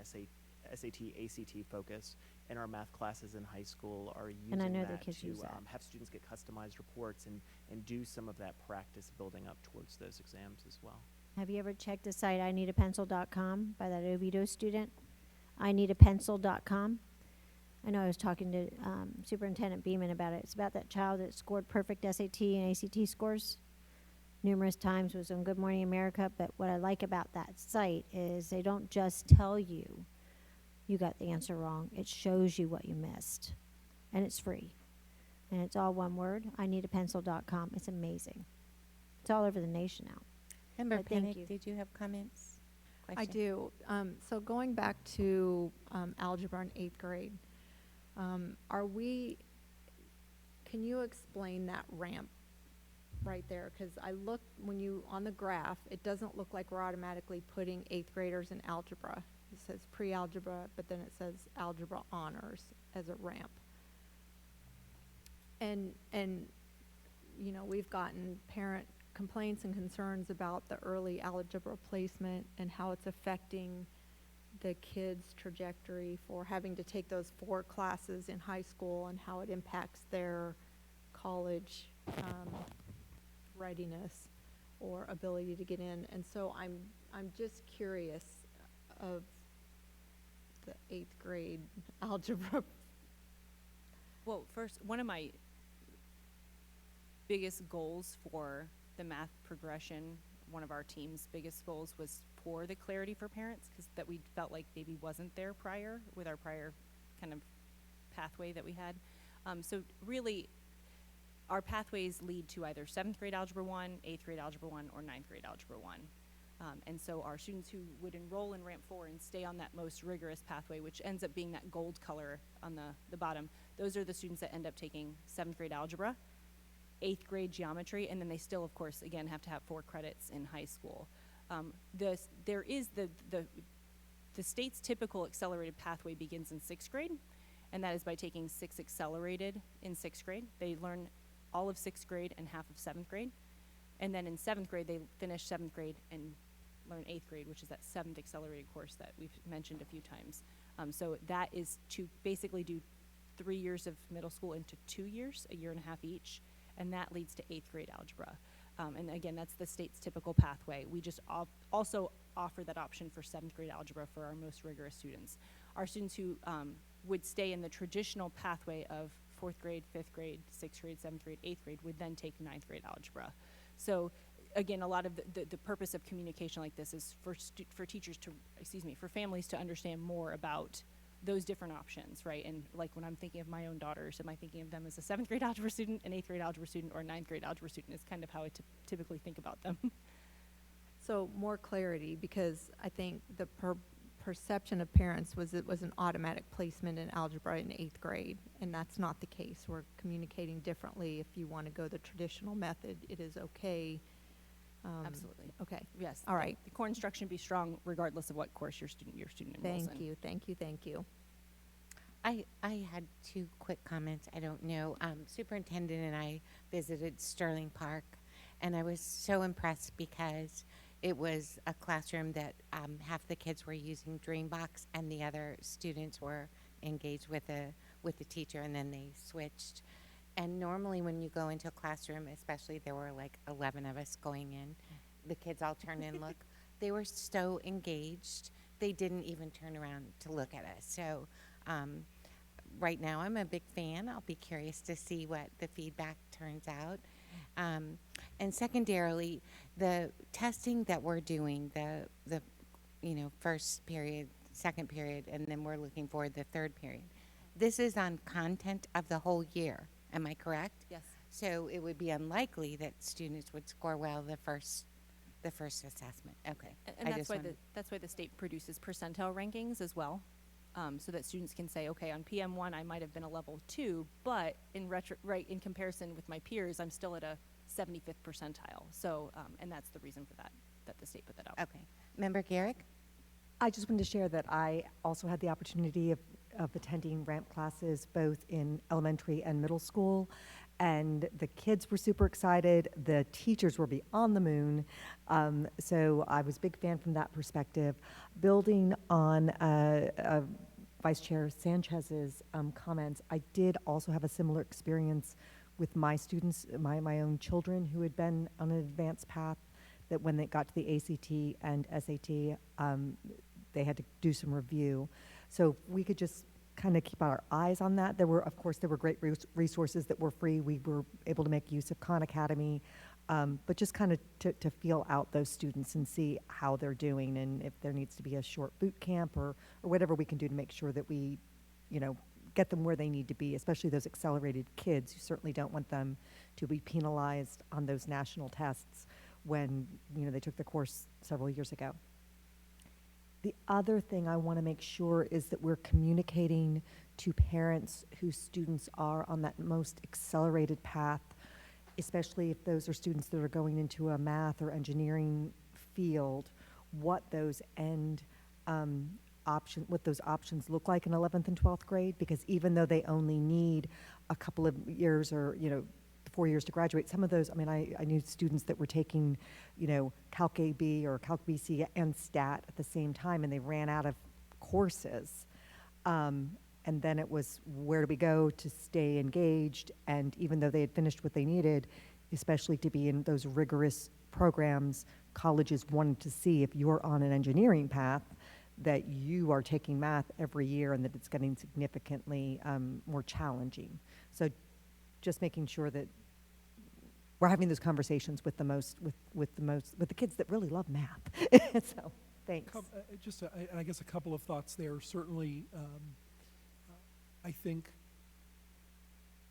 SAT, ACT focus, and our math classes in high school are using And I know that their kids to use that. have students get customized reports and do some of that practice building up towards those exams as well. Have you ever checked the site ineedapencil.com by that Oviedo student? ineedapencil.com. I know I was talking to Superintendent Beeman about it. It's about that child that scored perfect SAT and ACT scores numerous times, was on Good Morning America. But what I like about that site is they don't just tell you you got the answer wrong. It shows you what you missed. And it's free. And it's all one word, ineedapencil.com. It's amazing. It's all over the nation now. Member But thank you. Pinnock, did you have comments? I Question? do. So going back to algebra in 8th grade, can you explain that ramp right there? Because on the graph, it doesn't look like we're automatically putting 8th graders in algebra. It says pre-algebra, but then it says algebra honors as a ramp. And you know, we've gotten parent complaints and concerns about the early algebra placement and how it's affecting the kids' trajectory for having to take those 4 classes in high school, and how it impacts their college readiness or ability to get in. And so I'm just curious of the 8th grade algebra Well, first, one of my biggest goals for the math progression, one of our team's biggest goals was for the clarity for parents, because that we felt like maybe wasn't there prior with our prior kind of pathway that we had. So really, our pathways lead to either 7th grade Algebra 1, 8th grade Algebra 1, or 9th grade Algebra 1. And so our students who would enroll in Ramp 4 and stay on that most rigorous pathway, which ends up being that gold color on the bottom, those are the students that end up taking 7th grade Algebra, 8th grade Geometry, and then they still, of course, again, have to have 4 credits in high school. There is the state's typical accelerated pathway begins in 6th grade, and that is by taking 6 accelerated in 6th grade. They learn all of 6th grade and half of 7th grade. And then in 7th grade, they finish 7th grade and learn 8th grade, which is that 7th accelerated course that we've mentioned a few times. So that is to basically do 3 years of middle school into 2 years, a year and a half each, and that leads to 8th grade algebra. And again, that's the state's typical pathway. We just also offer that option for 7th grade algebra for our most rigorous students. Our students who would stay in the traditional pathway of 4th grade, 5th grade, 6th grade, 7th grade, 8th grade would then take 9th grade algebra. So again, a lot of the purpose of communication like this is for teachers to, for families to understand more about those different options, right? And like when I'm thinking of my own daughters, am I thinking of them as a 7th grade algebra student, an 8th grade algebra student, or a 9th grade algebra student is kind of how I typically think about them. So more clarity, because I think the perception of parents was it was an automatic placement in algebra in 8th grade, and that's not the case. We're communicating differently. If you want to go the traditional method, it is okay. Absolutely. Okay. Yes. All right. The core instruction be strong regardless of what course your student enrolls in. Thank you. I had 2 quick comments. I don't know. Superintendent and I visited Sterling Park, and I was so impressed because it was a classroom that half the kids were using Dreambox and the other students were engaged with the teacher, and then they switched. And normally when you go into a classroom, especially there were like 11 of us going in, the kids all turn and look. They were so engaged, they didn't even turn around to look at us. So right now I'm a big fan. I'll be curious to see what the feedback turns out. And secondarily, the testing that we're doing, the first period, second period, and then we're looking for the third period. This is on content of the whole year. Am I correct? Yes. So it would be unlikely that students would score well the first assessment. Okay. And that's why the state produces percentile rankings as well, so that students can say, okay, on PM1 I might have been a level 2, but in comparison with my peers, I'm still at a 75th percentile. So, and that's the reason for that the state put that out. Okay. Member Garrick? I just wanted to share that I also had the opportunity of attending ramp classes both in elementary and middle school, and the kids were super excited. The teachers were beyond the moon. So I was a big fan from that perspective. Building on Vice Chair Sanchez's comments, I did also have a similar experience with my students, my own children who had been on an advanced path, that when they got to the ACT and SAT, they had to do some review. So if we could just kind of keep our eyes on that. There were great resources that were free. We were able to make use of Khan Academy, but just kind of to feel out those students and see how they're doing, and if there needs to be a short boot camp or whatever we can do to make sure that we, get them where they need to be, especially those accelerated kids. You certainly don't want them to be penalized on those national tests when, they took the course several years ago. The other thing I want to make sure is that we're communicating to parents whose students are on that most accelerated path, especially if those are students that are going into a math or engineering field, what those options look like in 11th and 12th grade, because even though they only need a couple of years or 4 years to graduate, some of those, I knew students that were taking, Calc AB or Calc BC and STAT at the same time, and they ran out of courses. And then it was, where do we go to stay engaged? And even though they had finished what they needed, especially to be in those rigorous programs, colleges wanted to see if you're on an engineering path, that you are taking math every year and that it's getting significantly more challenging. So just making sure that we're having those conversations with the kids that really love math. So, thanks. I guess a couple of thoughts there. Certainly, I think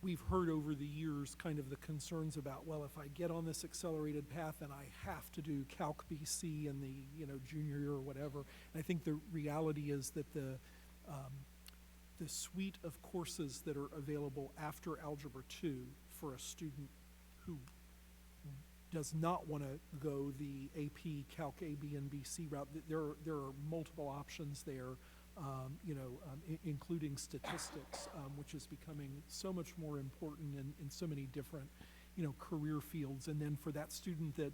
we've heard over the years kind of the concerns about, well, if I get on this accelerated path and I have to do Calc BC in the junior year or whatever. And I think the reality is that the suite of courses that are available after Algebra 2 for a student who does not want to go the AP, Calc A, B, and BC route, there are multiple options there, including statistics, which is becoming so much more important in so many different, career fields. And then for that student that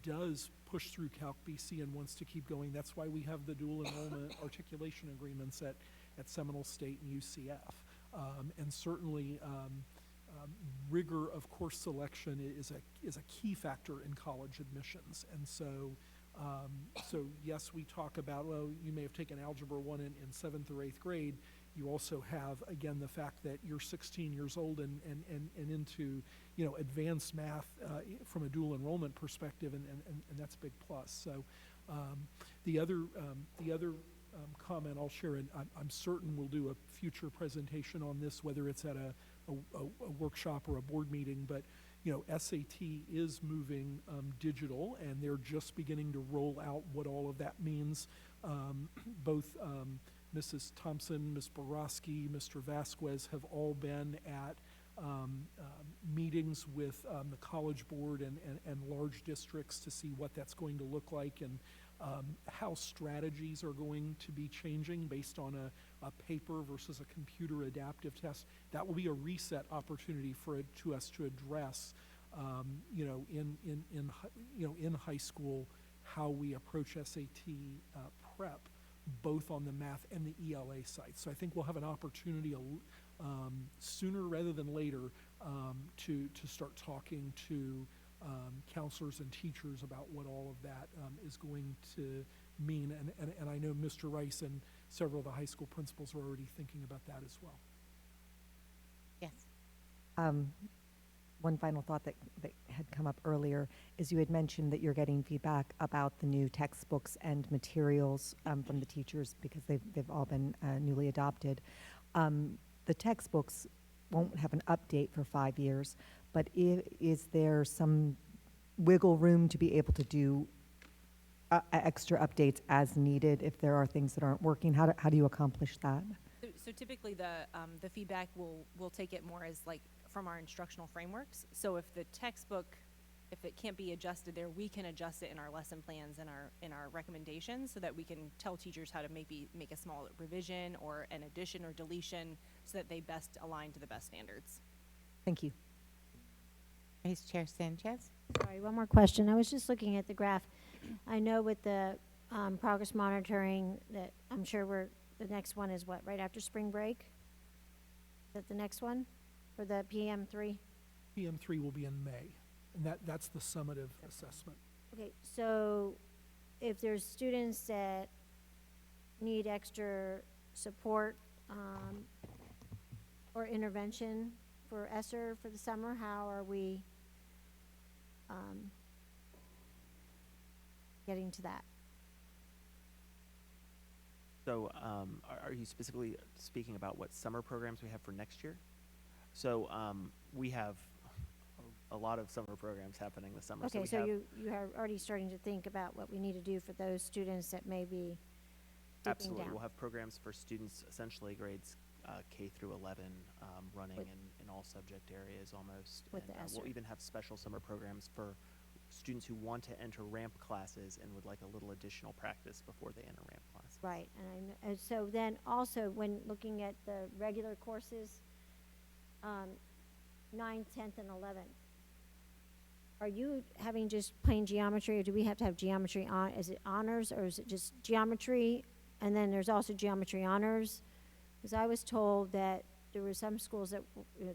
does push through Calc BC and wants to keep going, that's why we have the dual enrollment articulation agreements at Seminole State and UCF. And certainly, rigor of course selection is a key factor in college admissions. And so yes, we talk about, well, you may have taken Algebra 1 in 7th or 8th grade. You also have, again, the fact that you're 16 years old and into, advanced math from a dual enrollment perspective, and that's a big plus. So the other comment I'll share, and I'm certain we'll do a future presentation on this, whether it's at a workshop or a board meeting, but SAT is moving digital, and they're just beginning to roll out what all of that means. Both Mrs. Thompson, Ms. Borowski, Mr. Vasquez have all been at meetings with the College Board and large districts to see what that's going to look like, and how strategies are going to be changing based on a paper versus a computer adaptive test. That will be a reset opportunity for us to address, in high school, how we approach SAT prep, both on the math and the ELA side. So I think we'll have an opportunity sooner rather than later to start talking to counselors and teachers about what all of that is going to mean. And I know Mr. Rice and several of the high school principals are already thinking about that as well. Yes. One final thought that had come up earlier is you had mentioned that you're getting feedback about the new textbooks and materials from the teachers because they've all been newly adopted. The textbooks won't have an update for 5 years, but is there some wiggle room to be able to do extra updates as needed if there are things that aren't working? How do you accomplish that? So typically the feedback we'll take it more as like from our instructional frameworks. So if the textbook, if it can't be adjusted there, we can adjust it in our lesson plans and in our recommendations so that we can tell teachers how to maybe make a small revision or an addition or deletion so that they best align to the best standards. Thank you. Vice Chair Sanchez. Sorry, one more question. I was just looking at the graph. I know with the progress monitoring that I'm sure the next one is what, right after spring break? Is that the next one for the PM3? PM3 will be in May, and that's the summative assessment. Okay, so if there's students that need extra support or intervention for ESSER for the summer, how are we getting to that? So are you specifically speaking about what summer programs we have for next year? So we have a lot of summer programs happening this summer. Okay, so you are already starting to think about what we need to do for those students that may be dipping Absolutely. down. We'll have programs for students, essentially grades K through 11, running in all subject areas almost. With And the ESSER. we'll even have special summer programs for students who want to enter ramp classes and would like a little additional practice before they enter ramp classes. Right, and so then also when looking at the regular courses, 9th, 10th, and 11th, are you having just plain geometry, or do we have to have geometry on? Is it honors, or is it just geometry, and then there's also geometry honors? Because I was told that there were some schools that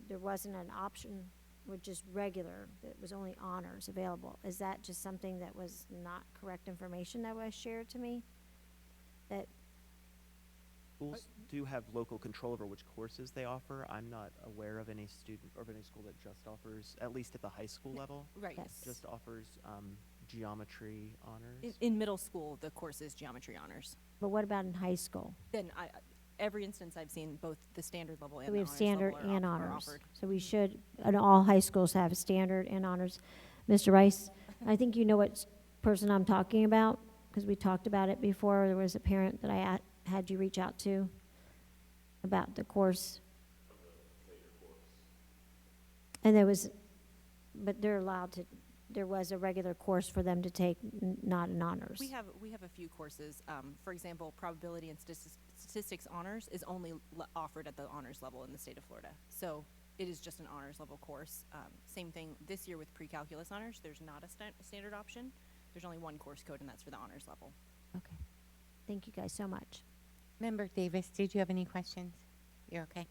there wasn't an option with just regular, that was only honors available. Is that just something that was not correct information that was shared to me? That Schools do have local control over which courses they offer. I'm not aware of any student or of any school that just offers, at least at the high school level, Right. Yes. just offers geometry honors. In middle school, the course is geometry honors. But what about in high school? Then every instance I've seen, both the standard level and So the we have honors standard level are and are honors. offered. So we should, and all high schools have a standard and honors. Mr. Rice, I think you know what person I'm talking about, because we talked about it before. There was a parent that I had you reach out to about the course. And but they're allowed to, there was a regular course for them to take, not an honors. We have a few courses. For example, probability and statistics honors is only offered at the honors level in the state of Florida. So it is just an honors level course. Same thing this year with pre-calculus honors. There's not a standard option. There's only one course code, and that's for the honors level. Okay. Thank you guys so much. Member Davis, did you have any questions? You're okay?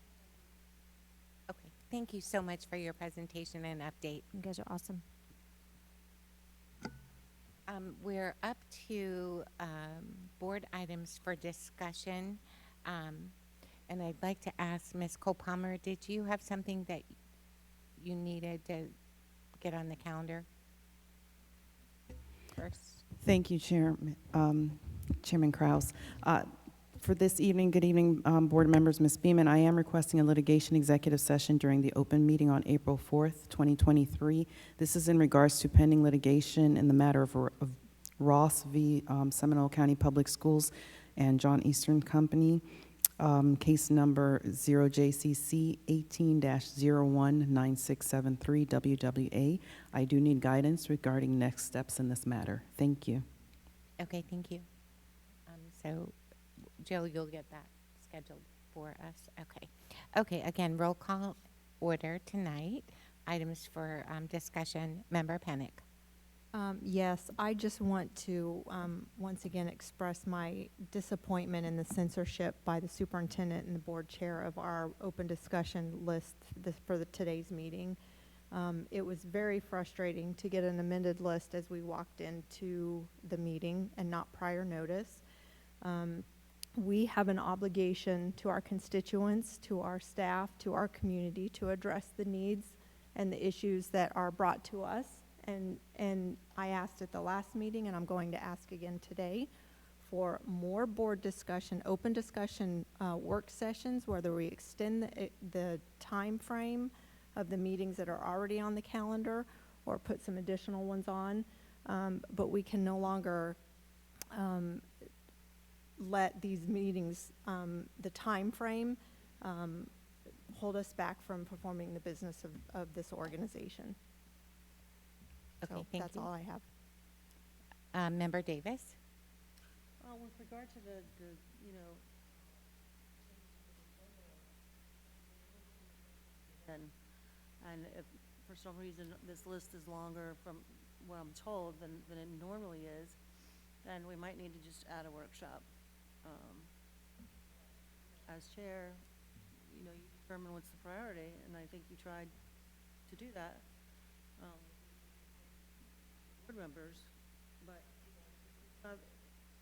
Okay. Thank you so much for your presentation and update. You guys are awesome. We're up to board items for discussion. And I'd like to ask Ms. Cole-Palmer, did you have something that you needed to get on the calendar first? Thank you, Chairman Kraus. For this evening, good evening, board members, Ms. Beeman. I am requesting a litigation executive session during the open meeting on April 4th, 2023. This is in regards to pending litigation in the matter of Ross v. Seminole County Public Schools and John Eastern Company, case number 0JCC 18-019673 WWA. I do need guidance regarding next steps in this matter. Thank you. Okay, thank you. So, Jill, you'll get that scheduled for us? Okay. Okay, again, roll call order tonight. Items for discussion. Member Penick. Yes, I just want to once again express my disappointment in the censorship by the superintendent and the board chair of our open discussion list for today's meeting. It was very frustrating to get an amended list as we walked into the meeting and not prior notice. We have an obligation to our constituents, to our staff, to our community to address the needs and the issues that are brought to us. And I asked at the last meeting, and I'm going to ask again today, for more board discussion, open discussion work sessions, whether we extend the time frame of the meetings that are already on the calendar or put some additional ones on. But we can no longer let these meetings, the time frame, hold us back from performing the business of this organization. Okay, So thank that's you. all I have. Member Davis. With regard to the and if for some reason this list is longer from what I'm told than it normally is, then we might need to just add a workshop. As chair, you determine what's the priority, and I think you tried to do that. Board members, but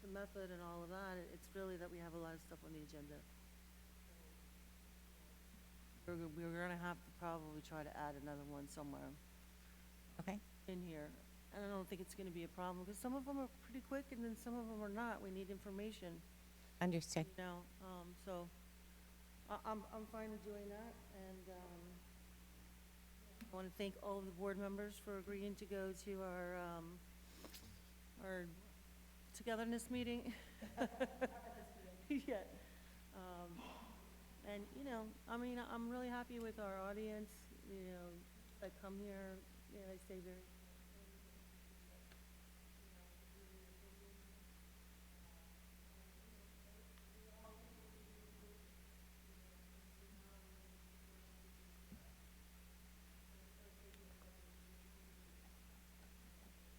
the method and all of that, it's really that we have a lot of stuff on the agenda. We're gonna have to probably try to add another one somewhere Okay. in here. And I don't think it's gonna be a problem, because some of them are pretty quick and then some of them are not. We need information, Understood. so I'm fine with doing that. And I want to thank all of the board members for agreeing to go to our togetherness meeting. Yeah. And I'm really happy with our audience. That come here. I stay very.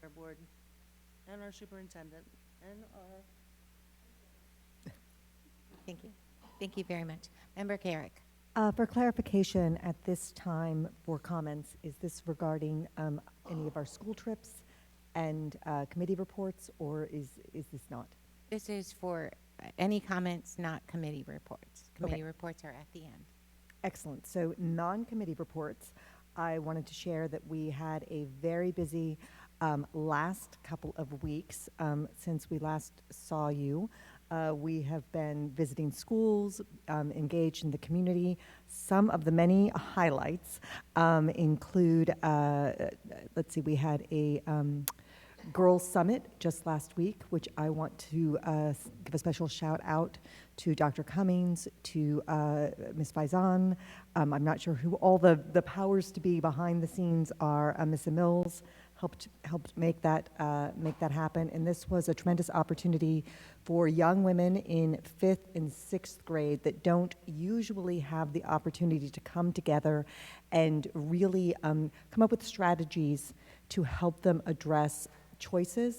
Our board and our superintendent and our. Thank you. Thank you very much. Member Carrick. For clarification, at this time for comments, is this regarding any of our school trips and committee reports, or is this not? This is for any comments, not committee reports. Committee reports are at the end. Excellent. So non-committee reports, I wanted to share that we had a very busy last couple of weeks since we last saw you. We have been visiting schools, engaged in the community. Some of the many highlights include, let's see, we had a Girls Summit just last week, which I want to give a special shout out to Dr. Cummings, to Ms. Faison. I'm not sure who all the powers to be behind the scenes are. Ms. Mills helped make that happen, and this was a tremendous opportunity for young women in 5th and 6th grade that don't usually have the opportunity to come together and really come up with strategies to help them address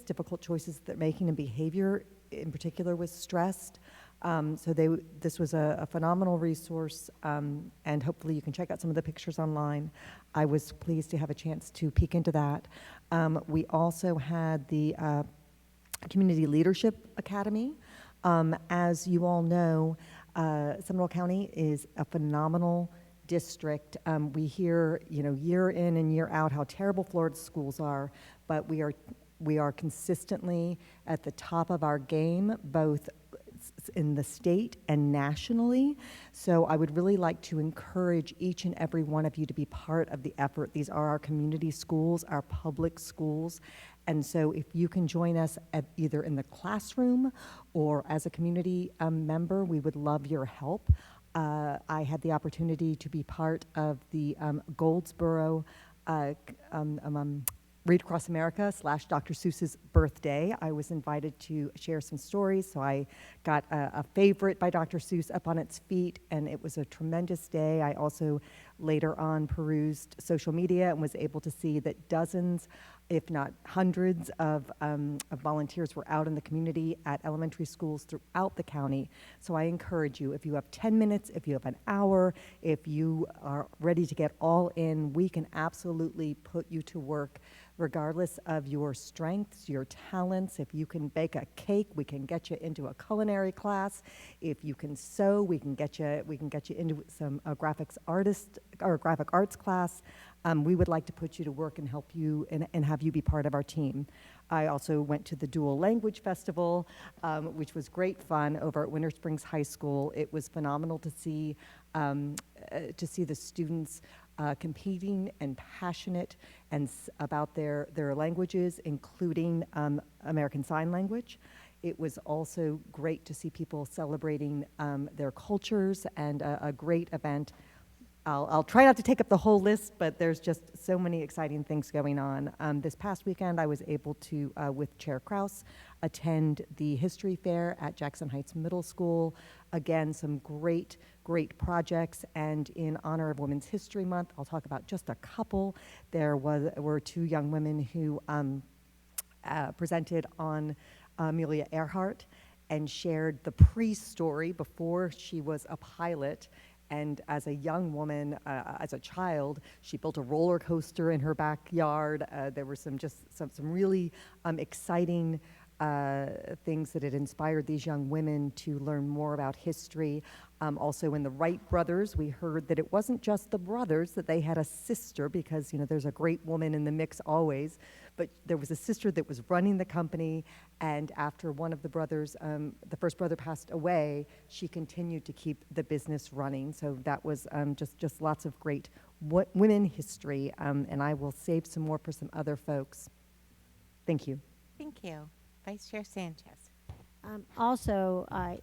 difficult choices they're making, and behavior in particular was stressed. This was a phenomenal resource, and hopefully you can check out some of the pictures online. I was pleased to have a chance to peek into that. We also had the Community Leadership Academy. As you all know, Seminole County is a phenomenal district. We hear, year in and year out how terrible Florida schools are, but we are consistently at the top of our game, both in the state and nationally. So I would really like to encourage each and every one of you to be part of the effort. These are our community schools, our public schools. And so if you can join us either in the classroom or as a community member, we would love your help. I had the opportunity to be part of the Goldsboro Read Across America / Dr. Seuss's birthday. I was invited to share some stories, so I got a favorite by Dr. Seuss up on its feet, and it was a tremendous day. I also later on perused social media and was able to see that dozens, if not hundreds, of volunteers were out in the community at elementary schools throughout the county. So I encourage you, if you have 10 minutes, if you have an hour, if you are ready to get all in, we can absolutely put you to work regardless of your strengths, your talents. If you can bake a cake, we can get you into a culinary class. If you can sew, we can get you into some graphic arts class. We would like to put you to work and help you and have you be part of our team. I also went to the Dual Language Festival, which was great fun over at Winter Springs High School. It was phenomenal to see the students competing and passionate about their languages, including American Sign Language. It was also great to see people celebrating their cultures, and a great event. I'll try not to take up the whole list, but there's just so many exciting things going on. This past weekend, I was able to, with Chair Kraus, attend the history fair at Jackson Heights Middle School. Again, some great projects, and in honor of Women's History Month, I'll talk about just a couple. There were 2 young women who presented on Amelia Earhart and shared the pre-story before she was a pilot. And as a young woman, as a child, she built a roller coaster in her backyard. There were some really exciting things that had inspired these young women to learn more about history. Also in the Wright brothers, we heard that it wasn't just the brothers, that they had a sister, because there's a great woman in the mix always, but there was a sister that was running the company, and after one of the brothers, the first brother passed away, she continued to keep the business running. So that was just lots of great women history, and I will save some more for some other folks. Thank you. Thank you. Vice Chair Sanchez. Also, I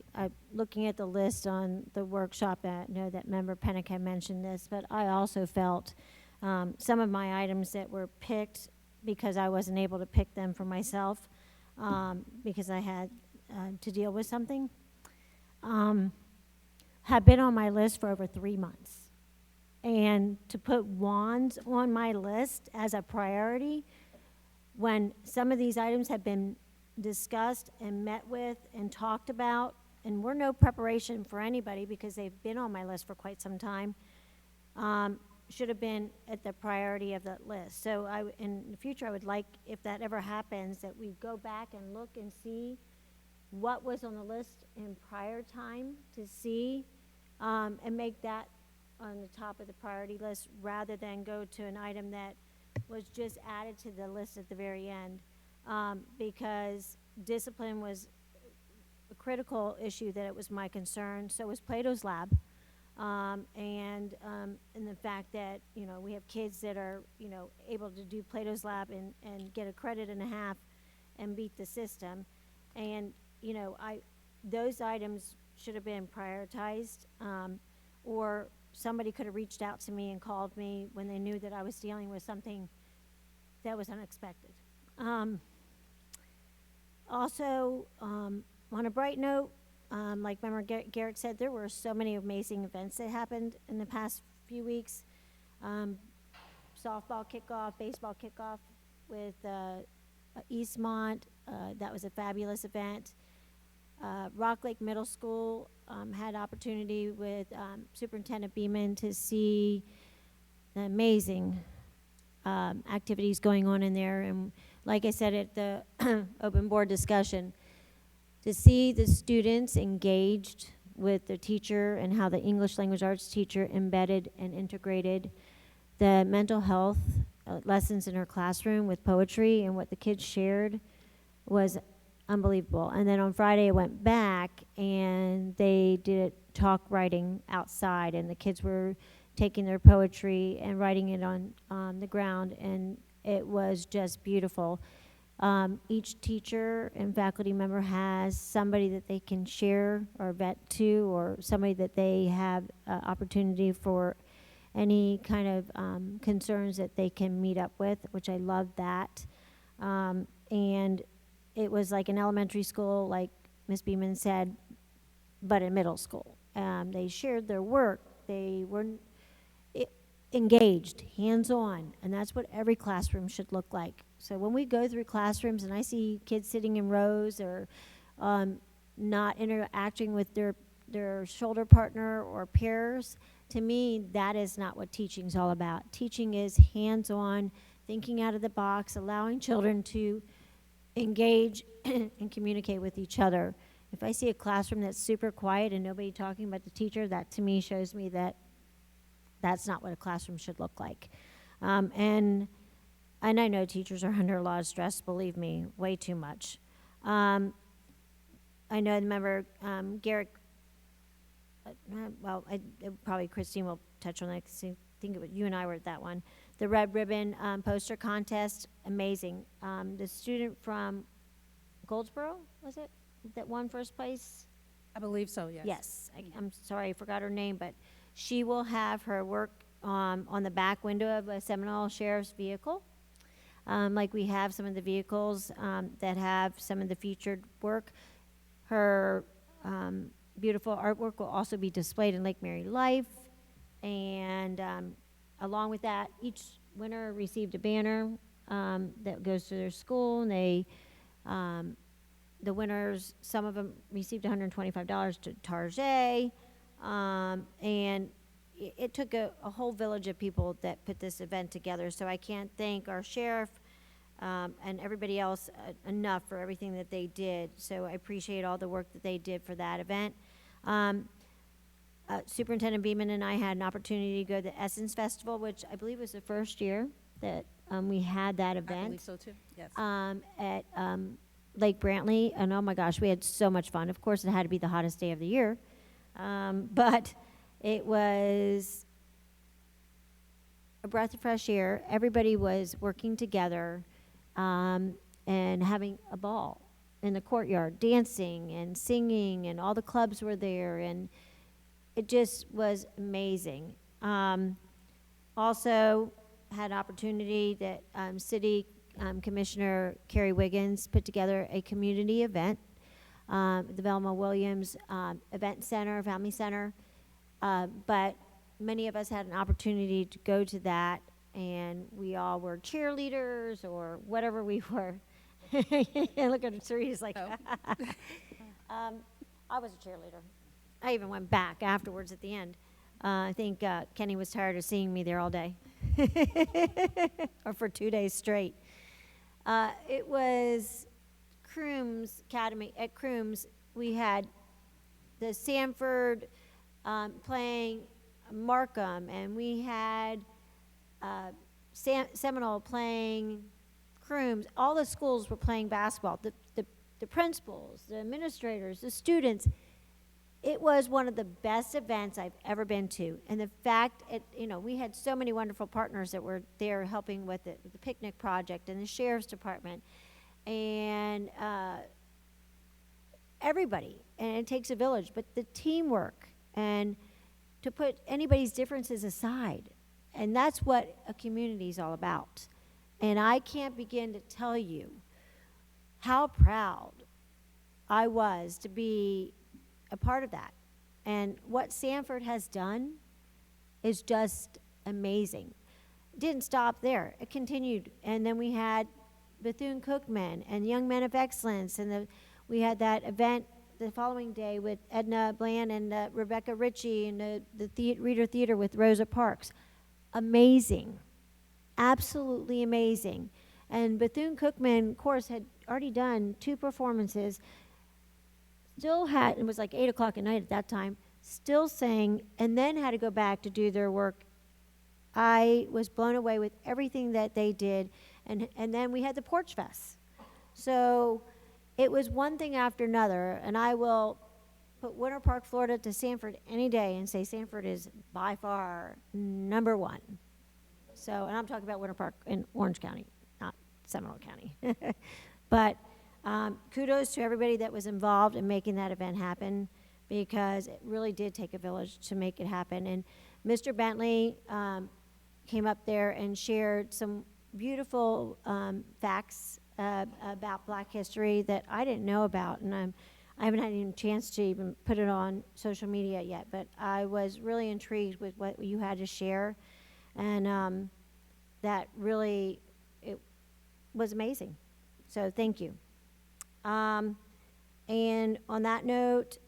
looking at the list on the workshop, I know that Member Pennick had mentioned this, but I also felt some of my items that were picked because I wasn't able to pick them for myself because I had to deal with something, have been on my list for over 3 months. And to put wands on my list as a priority when some of these items have been discussed and met with and talked about, and were no preparation for anybody because they've been on my list for quite some time, should have been at the priority of that list. So in the future, I would like, if that ever happens, that we go back and look and see what was on the list in prior time to see, and make that on the top of the priority list rather than go to an item that was just added to the list at the very end. Because discipline was a critical issue, that it was my concern. So was Plato's Lab. And the fact that, you know, we have kids that are, you know, able to do Plato's Lab and get a credit and a half and beat the system. And, you know, those items should have been prioritized, or somebody could have reached out to me and called me when they knew that I was dealing with something that was unexpected. Also, on a bright note, like Member Garrick said, there were so many amazing events that happened in the past few weeks. Softball kickoff, baseball kickoff with Eastmont. That was a fabulous event. Rock Lake Middle School had opportunity with Superintendent Beeman to see the amazing activities going on in there. And like I said at the open board discussion, to see the students engaged with the teacher and how the English language arts teacher embedded and integrated the mental health lessons in her classroom with poetry and what the kids shared was unbelievable. And then on Friday I went back and they did talk writing outside, and the kids were taking their poetry and writing it on the ground, and it was just beautiful. Each teacher and faculty member has somebody that they can share or vet to, or somebody that they have opportunity for any kind of concerns that they can meet up with, which I love that. And it was like an elementary school, like Ms. Beeman said, but in middle school. They shared their work. They were engaged, hands-on, and that's what every classroom should look like. So when we go through classrooms and I see kids sitting in rows or not interacting with their shoulder partner or peers, to me, that is not what teaching's all about. Teaching is hands-on, thinking out of the box, allowing children to engage and communicate with each other. If I see a classroom that's super quiet and nobody talking about the teacher, that to me shows me that that's not what a classroom should look like. And I know teachers are under a lot of stress, believe me, way too much. I know the member Garrick, probably Christine will touch on that, because I think it was, you and I were at that one. The Red Ribbon poster contest, amazing. The student from Goldsboro, was it, that won first place? I believe so, yes. Yes, I'm sorry, I forgot her name, but she will have her work on the back window of a Seminole Sheriff's vehicle. Like we have some of the vehicles that have some of the featured work. Her beautiful artwork will also be displayed in Lake Mary Life. And along with that, each winner received a banner that goes to their school. And they, the winners, some of them received $125 to Target. And it took a whole village of people that put this event together. So I can't thank our sheriff and everybody else enough for everything that they did. So I appreciate all the work that they did for that event. Superintendent Beeman and I had an opportunity to go to the Essence Festival, which I believe was the first year that we had that event. I believe so too, yes. At Lake Brantley, and oh my gosh, we had so much fun. Of course, it had to be the hottest day of the year. But it was a breath of fresh air. Everybody was working together and having a ball in the courtyard, dancing and singing, and all the clubs were there, and it just was amazing. Also had opportunity that City Commissioner Carrie Wiggins put together a community event, the Velma Williams Event Center, Family Center. But many of us had an opportunity to go to that, and we all were cheerleaders or whatever we were. And look at her, Sarita's like, I was a cheerleader. I even went back afterwards at the end. I think Kenny was tired of seeing me there all day, or for 2 days straight. It was Crooms Academy, at Crooms, we had the Sanford playing Markham, and we had Seminole playing Crooms. All the schools were playing basketball. The principals, the administrators, the students. It was one of the best events I've ever been to. And the fact, we had so many wonderful partners that were there helping with it, with the picnic project and the sheriff's department, and everybody. And it takes a village, but the teamwork and to put anybody's differences aside. And that's what a community is all about. And I can't begin to tell you how proud I was to be a part of that. And what Sanford has done is just amazing. It didn't stop there. It continued. And then we had Bethune-Cookman and Young Men of Excellence. And we had that event the following day with Edna Bland and Rebecca Ritchie and the Reader Theater with Rosa Parks. Amazing. Absolutely amazing. And Bethune-Cookman, of course, had already done 2 performances. Still had, it was like 8 o'clock at night at that time, still sang, and then had to go back to do their work. I was blown away with everything that they did. And then we had the Porch Fest. So it was one thing after another, and I will put Winter Park, Florida to Sanford any day and say Sanford is by far #1. So, and I'm talking about Winter Park in Orange County, not Seminole County. But kudos to everybody that was involved in making that event happen, because it really did take a village to make it happen. And Mr. Bentley came up there and shared some beautiful facts about Black history that I didn't know about, and I haven't had any chance to even put it on social media yet, but I was really intrigued with what you had to share, and that really, it was amazing. So thank you. And on that note,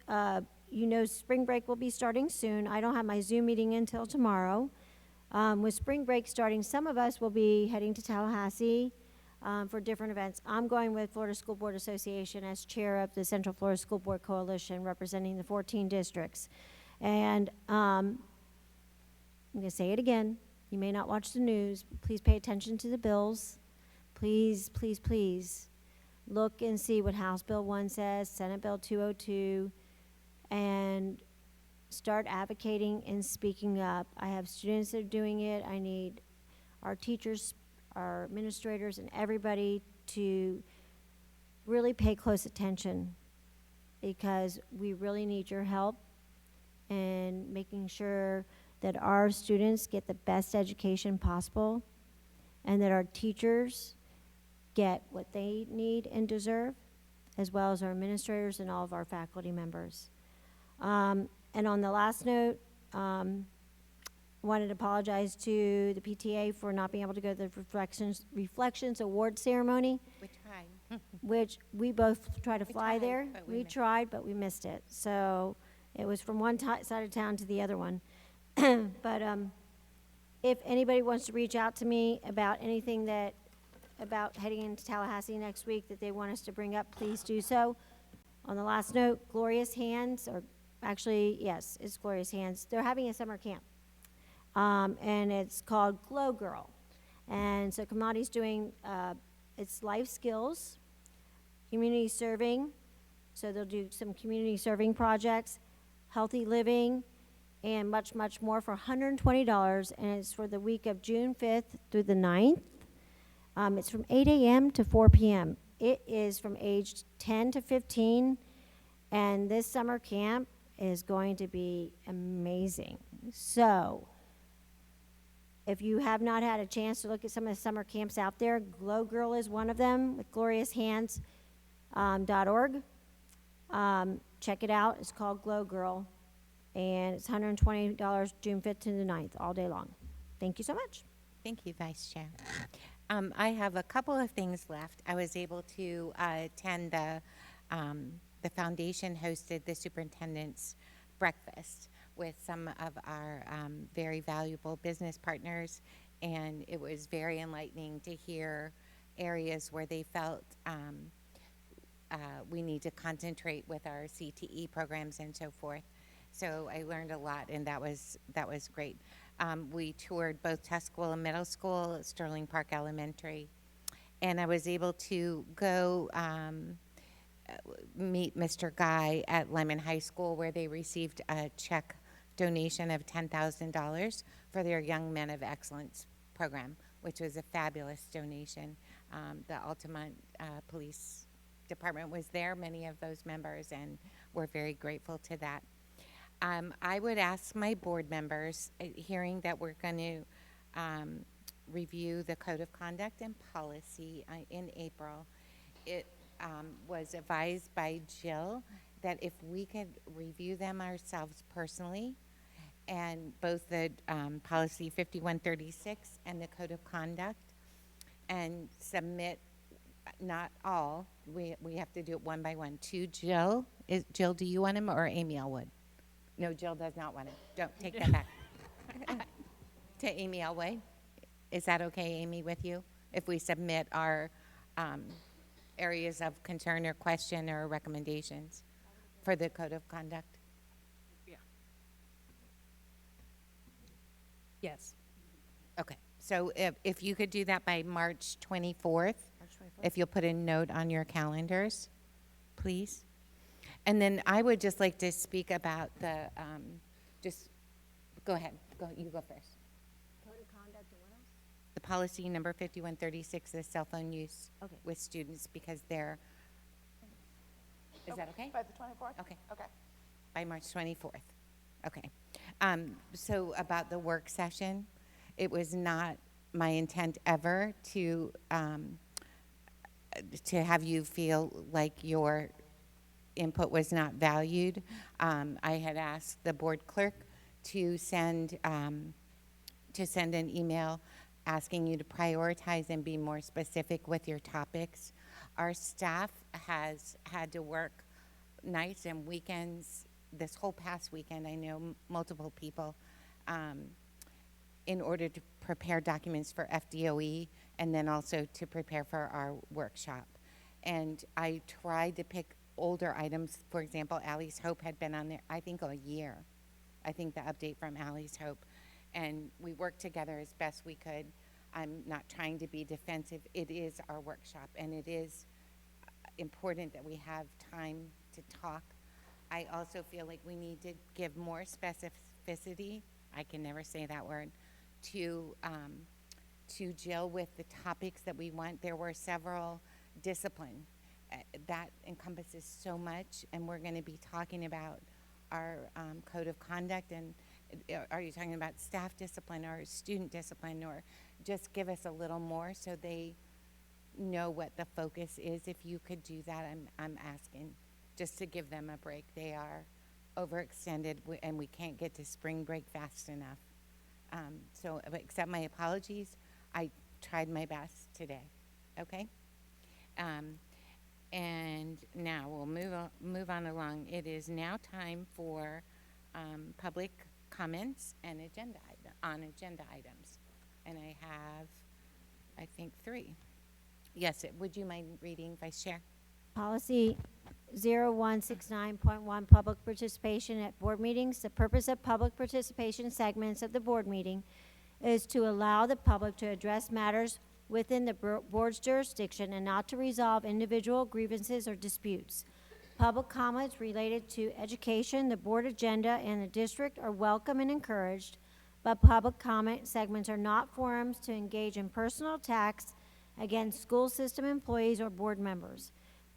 spring break will be starting soon. I don't have my Zoom meeting until tomorrow. With spring break starting, some of us will be heading to Tallahassee for different events. I'm going with Florida School Board Association as chair of the Central Florida School Board Coalition, representing the 14 districts. And I'm going to say it again. You may not watch the news, but please pay attention to the bills. Please, please, please look and see what House Bill 1 says, Senate Bill 202, and start advocating and speaking up. I have students that are doing it. I need our teachers, our administrators, and everybody to really pay close attention, because we really need your help in making sure that our students get the best education possible, and that our teachers get what they need and deserve, as well as our administrators and all of our faculty members. And on the last note, wanted to apologize to the PTA for not being able to go to the Reflections Award ceremony, We tried. which we both tried to fly tried, there. but we We missed. tried, but we missed it. So it was from one side of town to the other one. But if anybody wants to reach out to me about anything about heading into Tallahassee next week that they want us to bring up, please do so. On the last note, Glorious Hands, or actually, yes, it's Glorious Hands. They're having a summer camp, and it's called Glow Girl. And so Kamadi's doing, it's life skills, community serving, so they'll do some community serving projects, healthy living, and much, much more for $120, and it's for the week of June 5th through the 9th. It's from 8 a.m. to 4 p.m. It is from age 10 to 15, and this summer camp is going to be amazing. So if you have not had a chance to look at some of the summer camps out there, Glow Girl is one of them with glorioushands.org. Check it out. It's called Glow Girl, and it's $120 June 5th to the 9th, all day long. Thank you so much. Thank you, Vice Chair. I have a couple of things left. I was able to attend the foundation hosted the superintendent's breakfast with some of our very valuable business partners, and it was very enlightening to hear areas where they felt we need to concentrate with our CTE programs and so forth. So I learned a lot, and that was great. We toured both Tuscola Middle School, Sterling Park Elementary, and I was able to go meet Mr. Guy at Lemon High School, where they received a check donation of $10,000 for their Young Men of Excellence program, which was a fabulous donation. The Altamont Police Department was there, many of those members, and we're very grateful to that. I would ask my board members, hearing that we're going to review the Code of Conduct and Policy in April, it was advised by Jill that if we could review them ourselves personally, and both the Policy 5136 and the Code of Conduct, and submit, not all, we have to do it one by one, to Jill. Jill, do you want him, or Amy Elwood? No, Jill does not want him. Don't take that back. To Amy Elway. Is that okay, Amy, with you? If we submit our areas of concern or question or recommendations for the Code of Conduct? Yeah. Yes. Okay. So if you could do that by March 24th, March 24th? if you'll put a note on your calendars, please. And then I would just like to speak about the, just, go ahead. You go first. Code of conduct and what else? The policy number 5136, the cell phone use Okay. with students, because they're, is that okay? By the 24th? Okay. Okay. By March 24th. Okay. So about the work session, it was not my intent ever to have you feel like your input was not valued. I had asked the board clerk to send an email asking you to prioritize and be more specific with your topics. Our staff has had to work nights and weekends. This whole past weekend, I know multiple people, in order to prepare documents for FDOE and then also to prepare for our workshop. And I tried to pick older items. For example, Allie's Hope had been on there, I think, a year. I think the update from Allie's Hope. And we worked together as best we could. I'm not trying to be defensive. It is our workshop, and it is important that we have time to talk. I also feel like we need to give more specificity, I can never say that word, to Jill with the topics that we want. There were several disciplines. That encompasses so much, and we're going to be talking about our code of conduct. And are you talking about staff discipline or student discipline, or just give us a little more so they know what the focus is? If you could do that, I'm asking, just to give them a break. They are overextended, and we can't get to spring break fast enough. So accept my apologies. I tried my best today. Okay. And now we'll move on along. It is now time for public comments and agenda items. And I have, I think, 3. Yes, would you mind reading, Vice Chair? Policy 0169.1, public participation at board meetings. The purpose of public participation segments of the board meeting is to allow the public to address matters within the board's jurisdiction and not to resolve individual grievances or disputes. Public comments related to education, the board agenda, and the district are welcome and encouraged, but public comment segments are not forums to engage in personal attacks against school system employees or board members.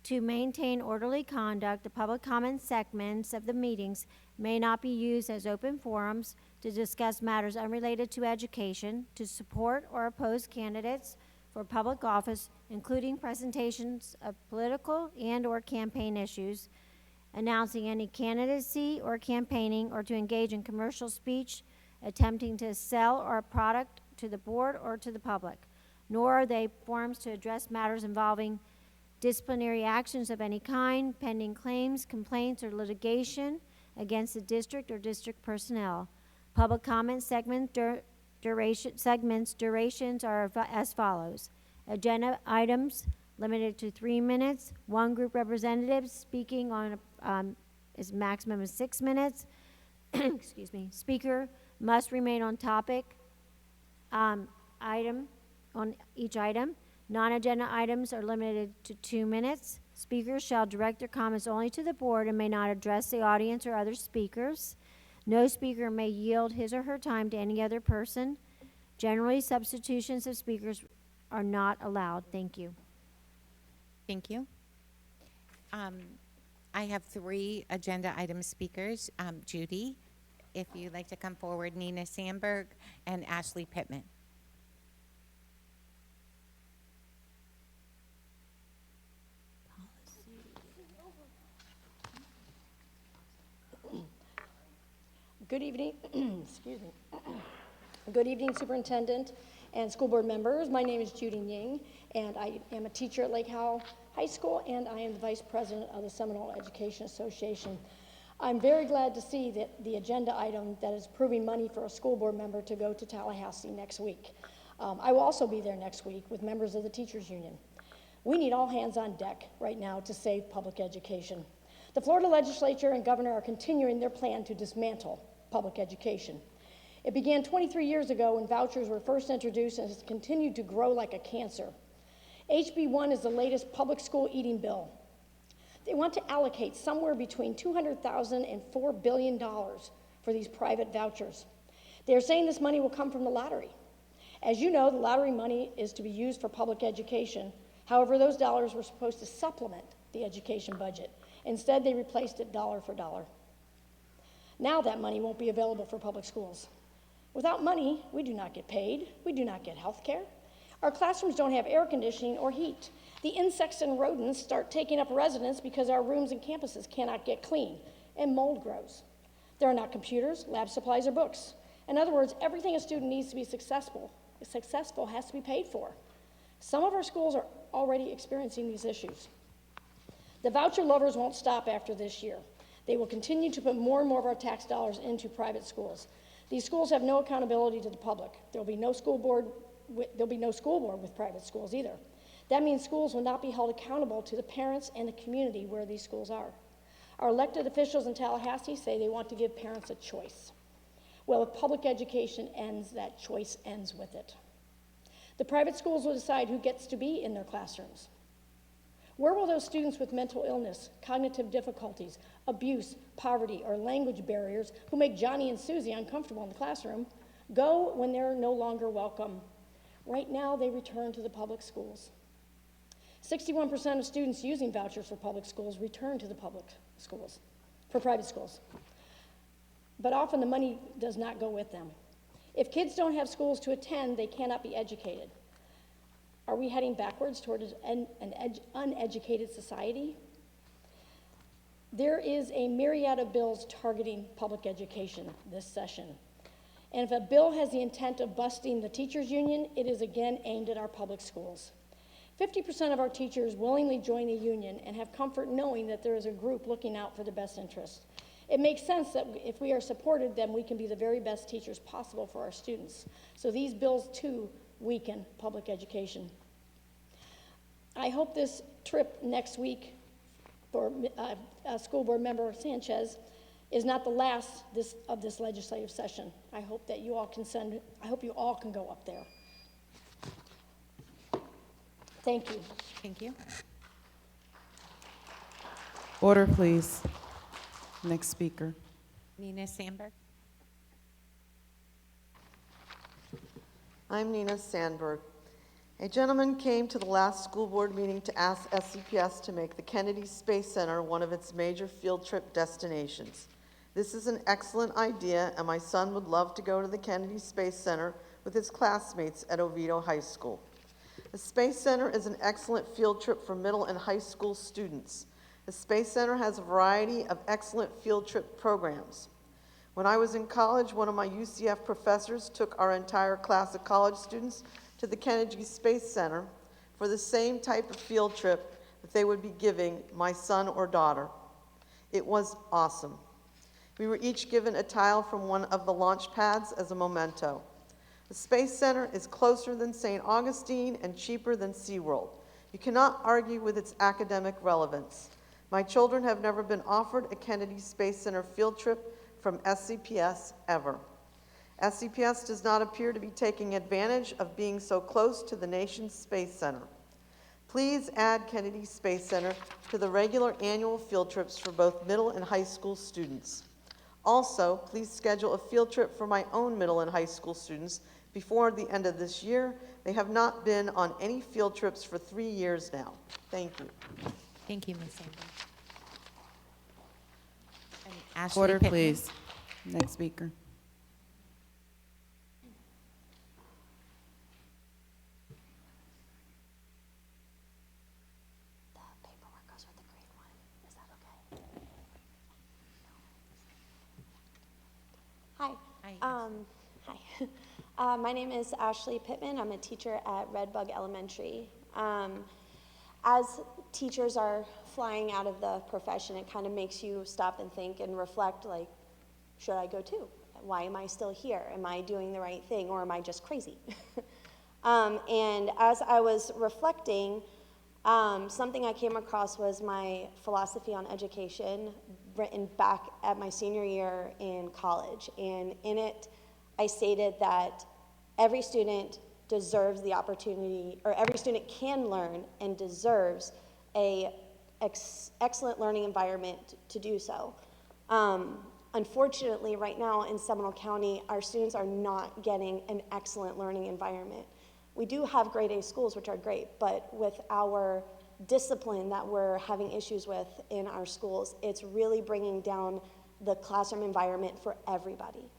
To maintain orderly conduct, the public comment segments of the meetings may not be used as open forums to discuss matters unrelated to education, to support or oppose candidates for public office, including presentations of political and/or campaign issues, announcing any candidacy or campaigning, or to engage in commercial speech, attempting to sell our product to the board or to the public. Nor are they forums to address matters involving disciplinary actions of any kind, pending claims, complaints, or litigation against the district or district personnel. Public comment durations are as follows. Agenda items limited to 3 minutes. One group representative speaking on is maximum of 6 minutes. Excuse me. Speaker must remain on topic item on each item. Non-agenda items are limited to 2 minutes. Speakers shall direct their comments only to the board and may not address the audience or other speakers. No speaker may yield his or her time to any other person. Generally, substitutions of speakers are not allowed. Thank you. Thank you. I have 3 agenda item speakers. Judy, if you'd like to come forward, Nina Sandberg, and Ashley Pittman. Good evening, excuse me. Good evening, Superintendent and school board members. My name is Judy Ying, and I am a teacher at Lake Howell High School, and I am the Vice President of the Seminole Education Association. I'm very glad to see that the agenda item that is approving money for a school board member to go to Tallahassee next week. I will also be there next week with members of the Teachers Union. We need all hands on deck right now to save public education. The Florida legislature and governor are continuing their plan to dismantle public education. It began 23 years ago when vouchers were first introduced and has continued to grow like a cancer. HB 1 is the latest public school eating bill. They want to allocate somewhere between $200,000 and $4 billion for these private vouchers. They're saying this money will come from the lottery. As you know, the lottery money is to be used for public education. However, those dollars were supposed to supplement the education budget. Instead, they replaced it dollar for dollar. Now that money won't be available for public schools. Without money, we do not get paid. We do not get health care. Our classrooms don't have air conditioning or heat. The insects and rodents start taking up residence because our rooms and campuses cannot get clean, and mold grows. There are not computers, lab supplies, or books. In other words, everything a student needs to be successful has to be paid for. Some of our schools are already experiencing these issues. The voucher lovers won't stop after this year. They will continue to put more and more of our tax dollars into private schools. These schools have no accountability to the public. There'll be no school board with private schools either. That means schools will not be held accountable to the parents and the community where these schools are. Our elected officials in Tallahassee say they want to give parents a choice. Well, if public education ends, that choice ends with it. The private schools will decide who gets to be in their classrooms. Where will those students with mental illness, cognitive difficulties, abuse, poverty, or language barriers who make Johnny and Susie uncomfortable in the classroom go when they're no longer welcome? Right now, they return to the public schools. 61% of students using vouchers for public schools return to the public schools, for private schools. But often the money does not go with them. If kids don't have schools to attend, they cannot be educated. Are we heading backwards toward an uneducated society? There is a myriad of bills targeting public education this session. And if a bill has the intent of busting the teachers union, it is again aimed at our public schools. 50% of our teachers willingly join a union and have comfort knowing that there is a group looking out for their best interests. It makes sense that if we are supported, then we can be the very best teachers possible for our students. So these bills too weaken public education. I hope this trip next week for school board member Sanchez is not the last of this legislative session. I hope that you all can go up there. Thank you. Thank you. Order, please. Next speaker. Nina Sandberg. I'm Nina Sandberg. A gentleman came to the last school board meeting to ask SCPS to make the Kennedy Space Center one of its major field trip destinations. This is an excellent idea, and my son would love to go to the Kennedy Space Center with his classmates at Oviedo High School. The Space Center is an excellent field trip for middle and high school students. The Space Center has a variety of excellent field trip programs. When I was in college, one of my UCF professors took our entire class of college students to the Kennedy Space Center for the same type of field trip that they would be giving my son or daughter. It was awesome. We were each given a tile from one of the launch pads as a memento. The Space Center is closer than St. Augustine and cheaper than SeaWorld. You cannot argue with its academic relevance. My children have never been offered a Kennedy Space Center field trip from SCPS ever. SCPS does not appear to be taking advantage of being so close to the nation's space center. Please add Kennedy Space Center to the regular annual field trips for both middle and high school students. Also, please schedule a field trip for my own middle and high school students before the end of this year. They have not been on any field trips for 3 years now. Thank you. Thank you, Ms. Sanders. And Ashley Order, Pittman. please. Next speaker. The paperwork goes with the grade 1. Is that okay? Hi. Hi. My name is Ashley Pittman. I'm a teacher at Redbug Elementary. As teachers are flying out of the profession, it kind of makes you stop and think and reflect, like, should I go too? Why am I still here? Am I doing the right thing, or am I just crazy? And as I was reflecting, something I came across was my philosophy on education written back at my senior year in college. And in it, I stated that every student deserves the opportunity, or every student can learn and deserves a excellent learning environment to do so. Unfortunately, right now in Seminole County, our students are not getting an excellent learning environment. We do have grade A schools, which are great, but with our discipline that we're having issues with in our schools, it's really bringing down the classroom environment for everybody.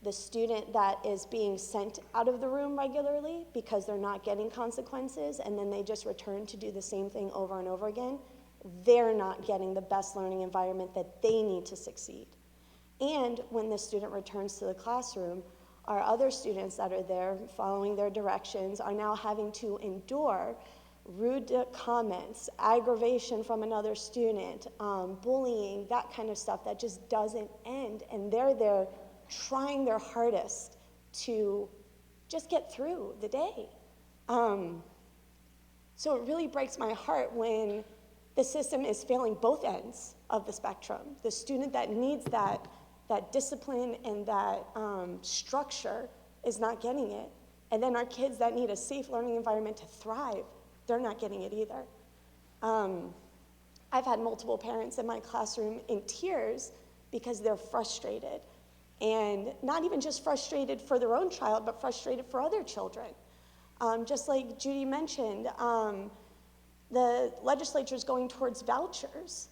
The student that is being sent out of the room regularly because they're not getting consequences, and then they just return to do the same thing over and over again, they're not getting the best learning environment that they need to succeed. And when the student returns to the classroom, our other students that are there following their directions are now having to endure rude comments, aggravation from another student, bullying, that kind of stuff that just doesn't end. And they're there trying their hardest to just get through the day. So it really breaks my heart when the system is failing both ends of the spectrum. The student that needs that discipline and that structure is not getting it. And then our kids that need a safe learning environment to thrive, they're not getting it either. I've had multiple parents in my classroom in tears because they're frustrated. And not even just frustrated for their own child, but frustrated for other children. Just like Judy mentioned, the legislature is going towards vouchers.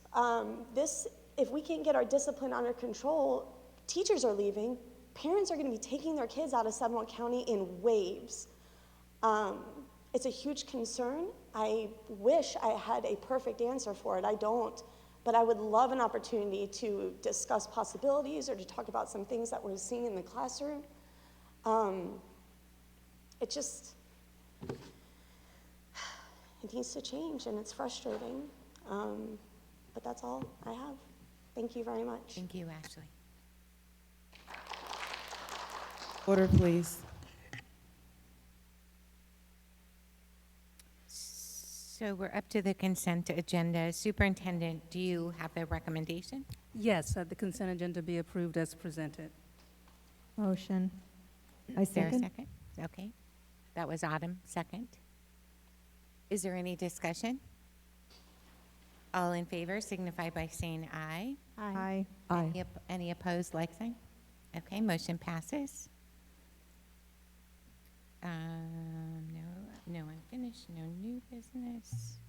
If we can't get our discipline under control, teachers are leaving. Parents are going to be taking their kids out of Seminole County in waves. It's a huge concern. I wish I had a perfect answer for it. I don't. But I would love an opportunity to discuss possibilities or to talk about some things that we're seeing in the classroom. It needs to change, and it's frustrating. But that's all I have. Thank you very much. Thank you, Ashley. Order, please. So we're up to the consent agenda. Superintendent, do you have a recommendation? Yes, the consent agenda be approved as presented. Motion. I Is there a second. second? Okay. That was Autumn, second. Is there any discussion? All in favor signify by saying aye. Aye. Any opposed, like sign? Okay, motion passes. No unfinished, no new business.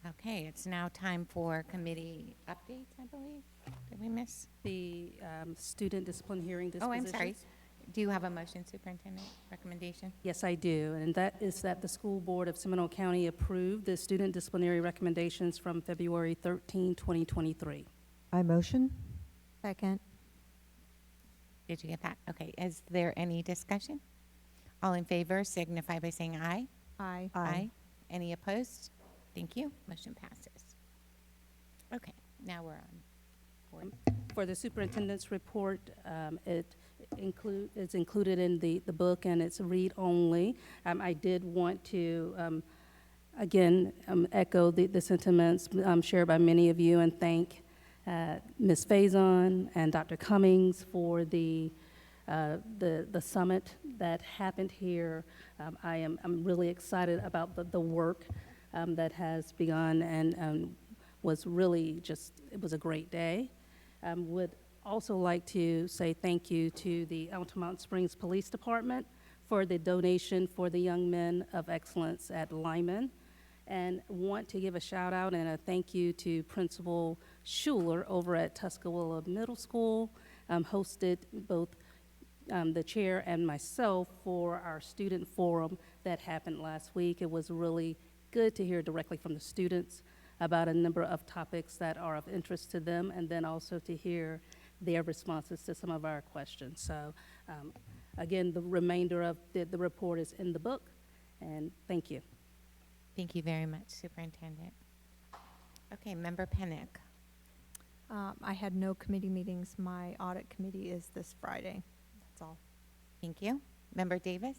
Okay, it's now time for committee updates, I believe. Did we miss? The student discipline hearing Oh, I'm dispositions. sorry. Do you have a motion, Superintendent, recommendation? Yes, I do, and that is that the School Board of Seminole County approve the student disciplinary recommendations from February 13, 2023. I motion. Second. Did you get that? Okay, is there any discussion? All in favor signify by saying aye. Aye. Aye. Any opposed? Thank you. Motion passes. Okay, now we're on board. For the superintendent's report, is included in the book, and it's read-only. I did want to, again, echo the sentiments shared by many of you and thank Ms. Faison and Dr. Cummings for the summit that happened here. I'm really excited about the work that has begun and was really just, it was a great day. Would also like to say thank you to the Altamont Springs Police Department for the donation for the Young Men of Excellence at Lyman. And want to give a shout out and a thank you to Principal Schuler over at Tuscaloosa Middle School, hosted both the chair and myself for our student forum that happened last week. It was really good to hear directly from the students about a number of topics that are of interest to them, and then also to hear their responses to some of our questions. So again, the remainder of the report is in the book, and thank you. Thank you very much, Superintendent. Okay, Member Pennick. I had no committee meetings. My audit committee is this Friday. That's all. Thank you. Member Davis,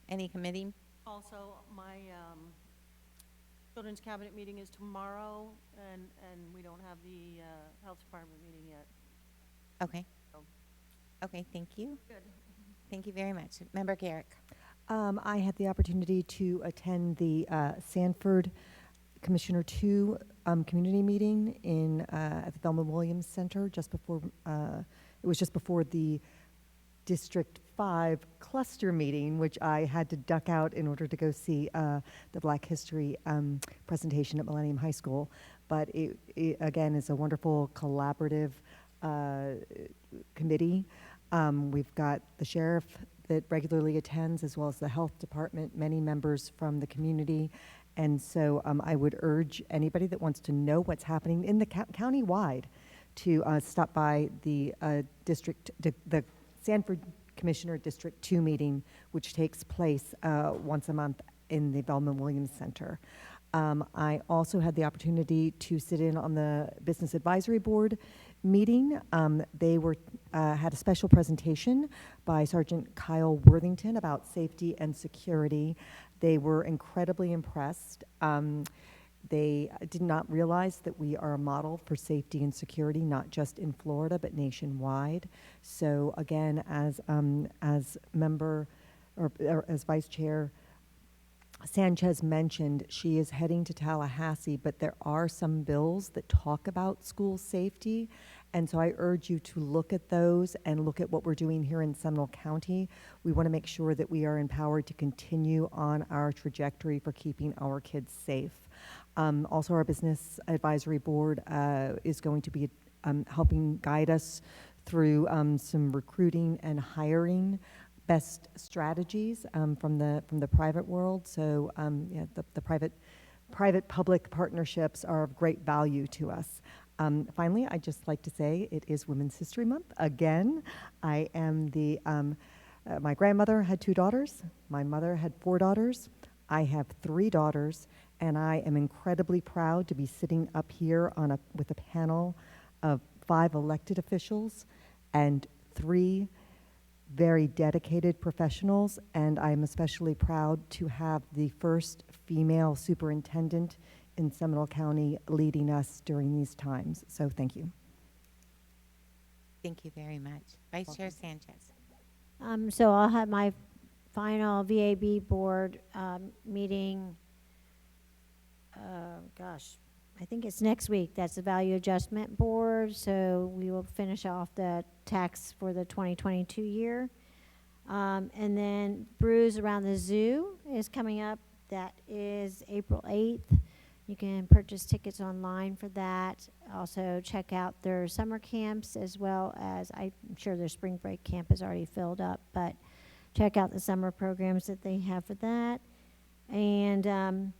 any committee? Also, my children's cabinet meeting is tomorrow, and we don't have the health department meeting yet. Okay. So. Okay, thank you. Good. Thank you very much. Member Garrick. I had the opportunity to attend the Sanford Commissioner 2 community meeting at the Thelma Williams Center just before, it was just before the District 5 cluster meeting, which I had to duck out in order to go see the Black History presentation at Millennium High School. But it again, is a wonderful collaborative committee. We've got the sheriff that regularly attends, as well as the health department, many members from the community. And so I would urge anybody that wants to know what's happening in the county-wide to stop by the the Sanford Commissioner District 2 meeting, which takes place once a month in the Velma Williams Center. I also had the opportunity to sit in on the Business Advisory Board meeting. They had a special presentation by Sergeant Kyle Worthington about safety and security. They were incredibly impressed. They did not realize that we are a model for safety and security, not just in Florida, but nationwide. So again, as member, or as Vice Chair Sanchez mentioned, she is heading to Tallahassee, but there are some bills that talk about school safety. And so I urge you to look at those and look at what we're doing here in Seminole County. We want to make sure that we are empowered to continue on our trajectory for keeping our kids safe. Also, our Business Advisory Board is going to be helping guide us through some recruiting and hiring best strategies from the private world. So yeah, the private-public partnerships are of great value to us. Finally, I'd just like to say it is Women's History Month again. I am my grandmother had 2 daughters. My mother had 4 daughters. I have 3 daughters, and I am incredibly proud to be sitting up here with a panel of 5 elected officials and 3 very dedicated professionals, and I'm especially proud to have the first female superintendent in Seminole County leading us during these times. So thank you. Thank you very much. Vice Chair Sanchez. So I'll have my final VAB board meeting, I think it's next week. That's the Value Adjustment Board. So we will finish off the tax for the 2022 year. And then Brews Around the Zoo is coming up. That is April 8th. You can purchase tickets online for that. Also check out their summer camps, as well as, I'm sure their spring break camp is already filled up, but check out the summer programs that they have for that. And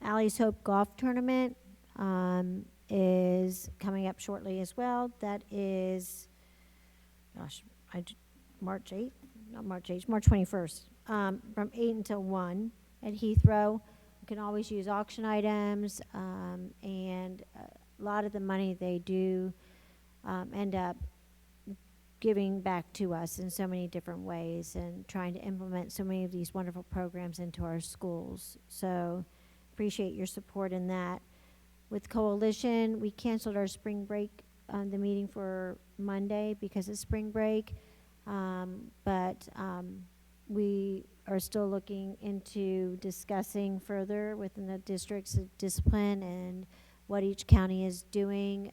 Allie's Hope Golf Tournament is coming up shortly as well. That is, March 8th? Not March 8th, March 21st, from 8 until 1 at Heathrow. You can always use auction items, and a lot of the money they do end up giving back to us in so many different ways and trying to implement so many of these wonderful programs into our schools. So appreciate your support in that. With Coalition, we canceled our spring break, the meeting for Monday because of spring break. But we are still looking into discussing further within the districts of discipline and what each county is doing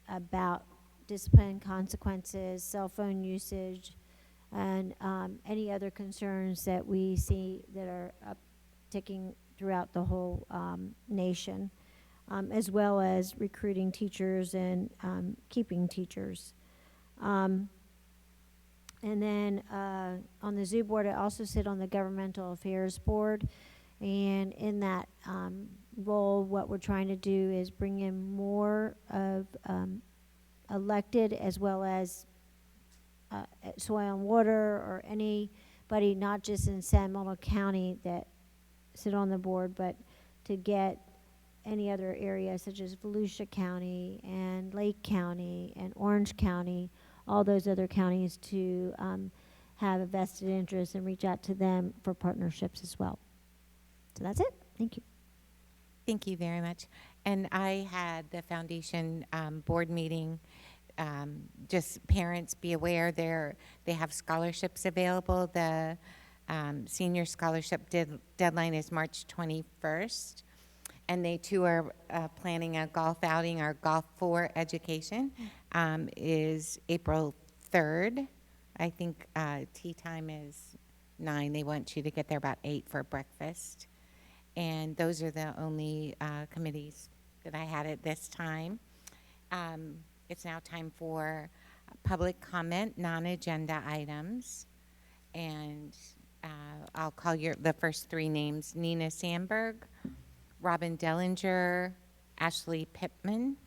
about discipline consequences, cell phone usage, and any other concerns that we see that are upticking throughout the whole nation, as well as recruiting teachers and keeping teachers. And then on the zoo board, I also sit on the governmental affairs board. And in that role, what we're trying to do is bring in more of elected as well as soil and water, or anybody not just in Seminole County that sit on the board, but to get any other areas such as Volusia County and Lake County and Orange County, all those other counties to have a vested interest and reach out to them for partnerships as well. So that's it. Thank you. Thank you very much. And I had the foundation board meeting. Just parents be aware they have scholarships available. The senior scholarship deadline is March 21st. And they too are planning a golf outing. Our golf for education is April 3rd. I think tea time is 9. They want you to get there about 8 for breakfast. And those are the only committees that I had at this time. It's now time for public comment, non-agenda items. And I'll call the first 3 names: Nina Sandberg, Robin Dellinger, Ashley Pittman.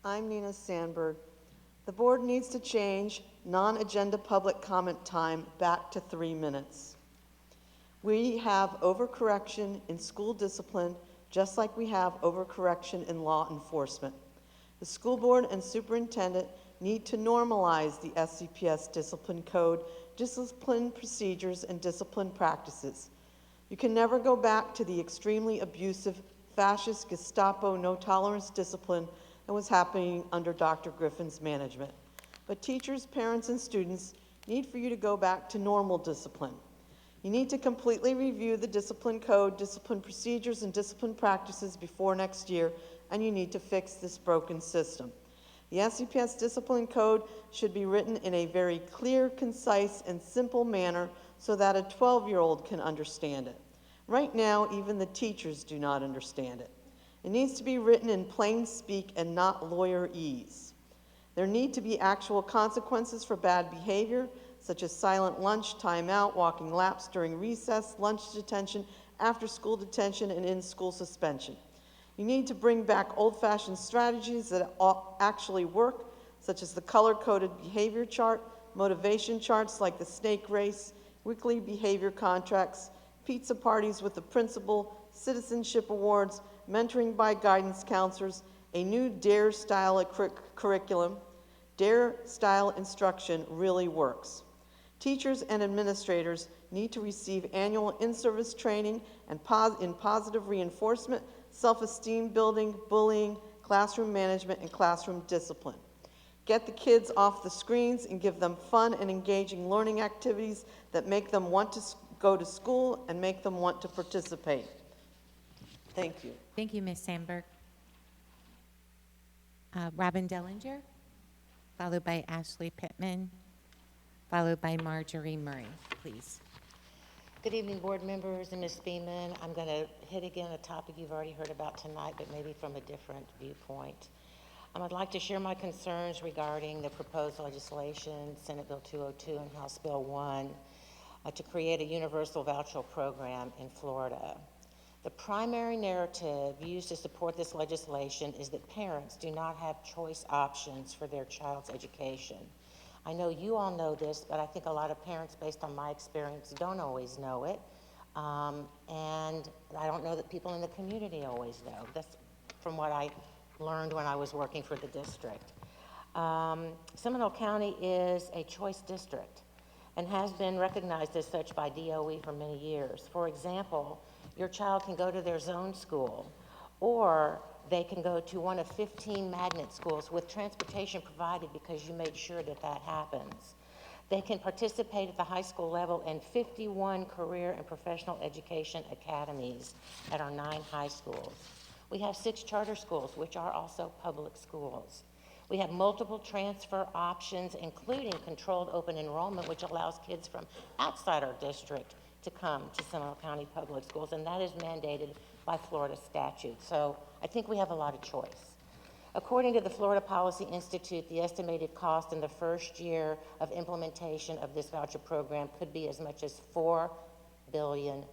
I'm Nina Sandberg. The board needs to change non-agenda public comment time back to 3 minutes. We have overcorrection in school discipline, just like we have overcorrection in law enforcement. The school board and superintendent need to normalize the SCPS discipline code, discipline procedures, and discipline practices. You can never go back to the extremely abusive, fascist, Gestapo, no-tolerance discipline that was happening under Dr. Griffin's management. But teachers, parents, and students need for you to go back to normal discipline. You need to completely review the discipline code, discipline procedures, and discipline practices before next year, and you need to fix this broken system. The SCPS discipline code should be written in a very clear, concise, and simple manner so that a 12-year-old can understand it. Right now, even the teachers do not understand it. It needs to be written in plain speak and not lawyerese. There need to be actual consequences for bad behavior, such as silent lunch, timeout, walking laps during recess, lunch detention, after-school detention, and in-school suspension. You need to bring back old-fashioned strategies that actually work, such as the color-coded behavior chart, motivation charts like the snake race, weekly behavior contracts, pizza parties with the principal, citizenship awards, mentoring by guidance counselors, a new DARE-style curriculum. DARE-style instruction really works. Teachers and administrators need to receive annual in-service training and in positive reinforcement, self-esteem building, bullying, classroom management, and classroom discipline. Get the kids off the screens and give them fun and engaging learning activities that make them want to go to school and make them want to participate. Thank you. Thank you, Ms. Sandberg. Robin Dellinger, followed by Ashley Pittman, followed by Marjorie Murray, please. Good evening, board members and Ms. Beeman. I'm going to hit again a topic you've already heard about tonight, but maybe from a different viewpoint. I'd like to share my concerns regarding the proposed legislation, Senate Bill 202 and House Bill 1, to create a universal voucher program in Florida. The primary narrative used to support this legislation is that parents do not have choice options for their child's education. I know you all know this, but I think a lot of parents, based on my experience, don't always know it. And I don't know that people in the community always know. That's from what I learned when I was working for the district. Seminole County is a choice district and has been recognized as such by DOE for many years. For example, your child can go to their zone school, or they can go to one of 15 magnet schools with transportation provided because you made sure that that happens. They can participate at the high school level in 51 career and professional education academies at our 9 high schools. We have 6 charter schools, which are also public schools. We have multiple transfer options, including controlled open enrollment, which allows kids from outside our district to come to Seminole County Public Schools, and that is mandated by Florida statute. So I think we have a lot of choice. According to the Florida Policy Institute, the estimated cost in the first year of implementation of this voucher program could be as much as $4 billion.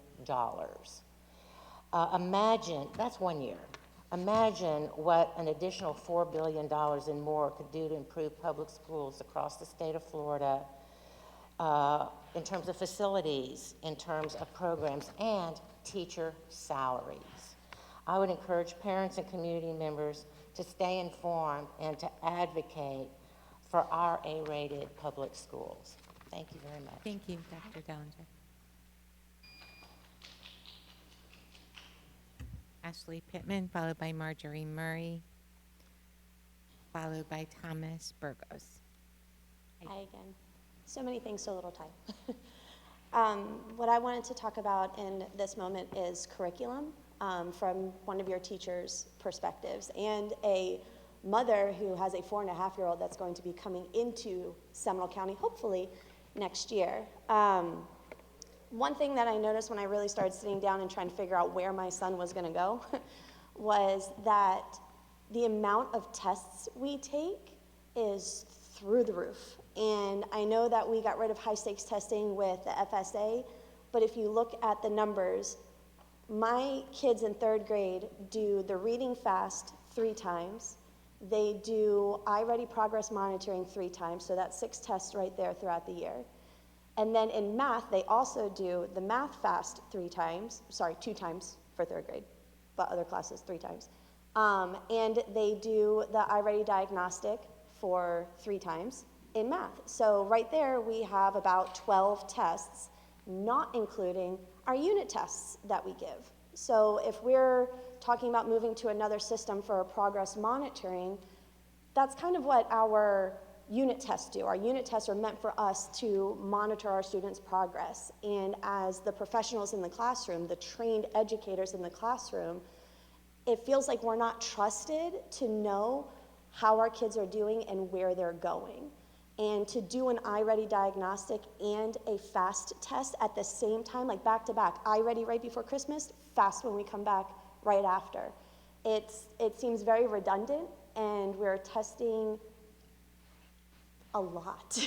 Imagine, that's 1 year. Imagine what an additional $4 billion and more could do to improve public schools across the state of Florida, in terms of facilities, in terms of programs, and teacher salaries. I would encourage parents and community members to stay informed and to advocate for our A-rated public schools. Thank you very much. Thank you, Dr. Dellinger. Ashley Pittman, followed by Marjorie Murray, followed by Thomas Burgos. Hi again. So many things, so little time. What I wanted to talk about in this moment is curriculum from one of your teachers' perspectives, and a mother who has a 4.5-year-old that's going to be coming into Seminole County, hopefully next year. One thing that I noticed when I really started sitting down and trying to figure out where my son was going to go was that the amount of tests we take is through the roof. And I know that we got rid of high-stakes testing with the FSA, but if you look at the numbers, my kids in 3rd grade do the reading fast 3 times. They do iReady progress monitoring 3 times, so that's 6 tests right there throughout the year. And then in math, they also do the math fast 2 times for 3rd grade, but other classes 3 times. And they do the iReady diagnostic for 3 times in math. So right there, we have about 12 tests, not including our unit tests that we give. So if we're talking about moving to another system for progress monitoring, that's kind of what our unit tests do. Our unit tests are meant for us to monitor our students' progress. And as the professionals in the classroom, the trained educators in the classroom, it feels like we're not trusted to know how our kids are doing and where they're going. And to do an iReady diagnostic and a FAST test at the same time, like back to back, iReady right before Christmas, FAST when we come back right after. It seems very redundant, and we're testing a lot.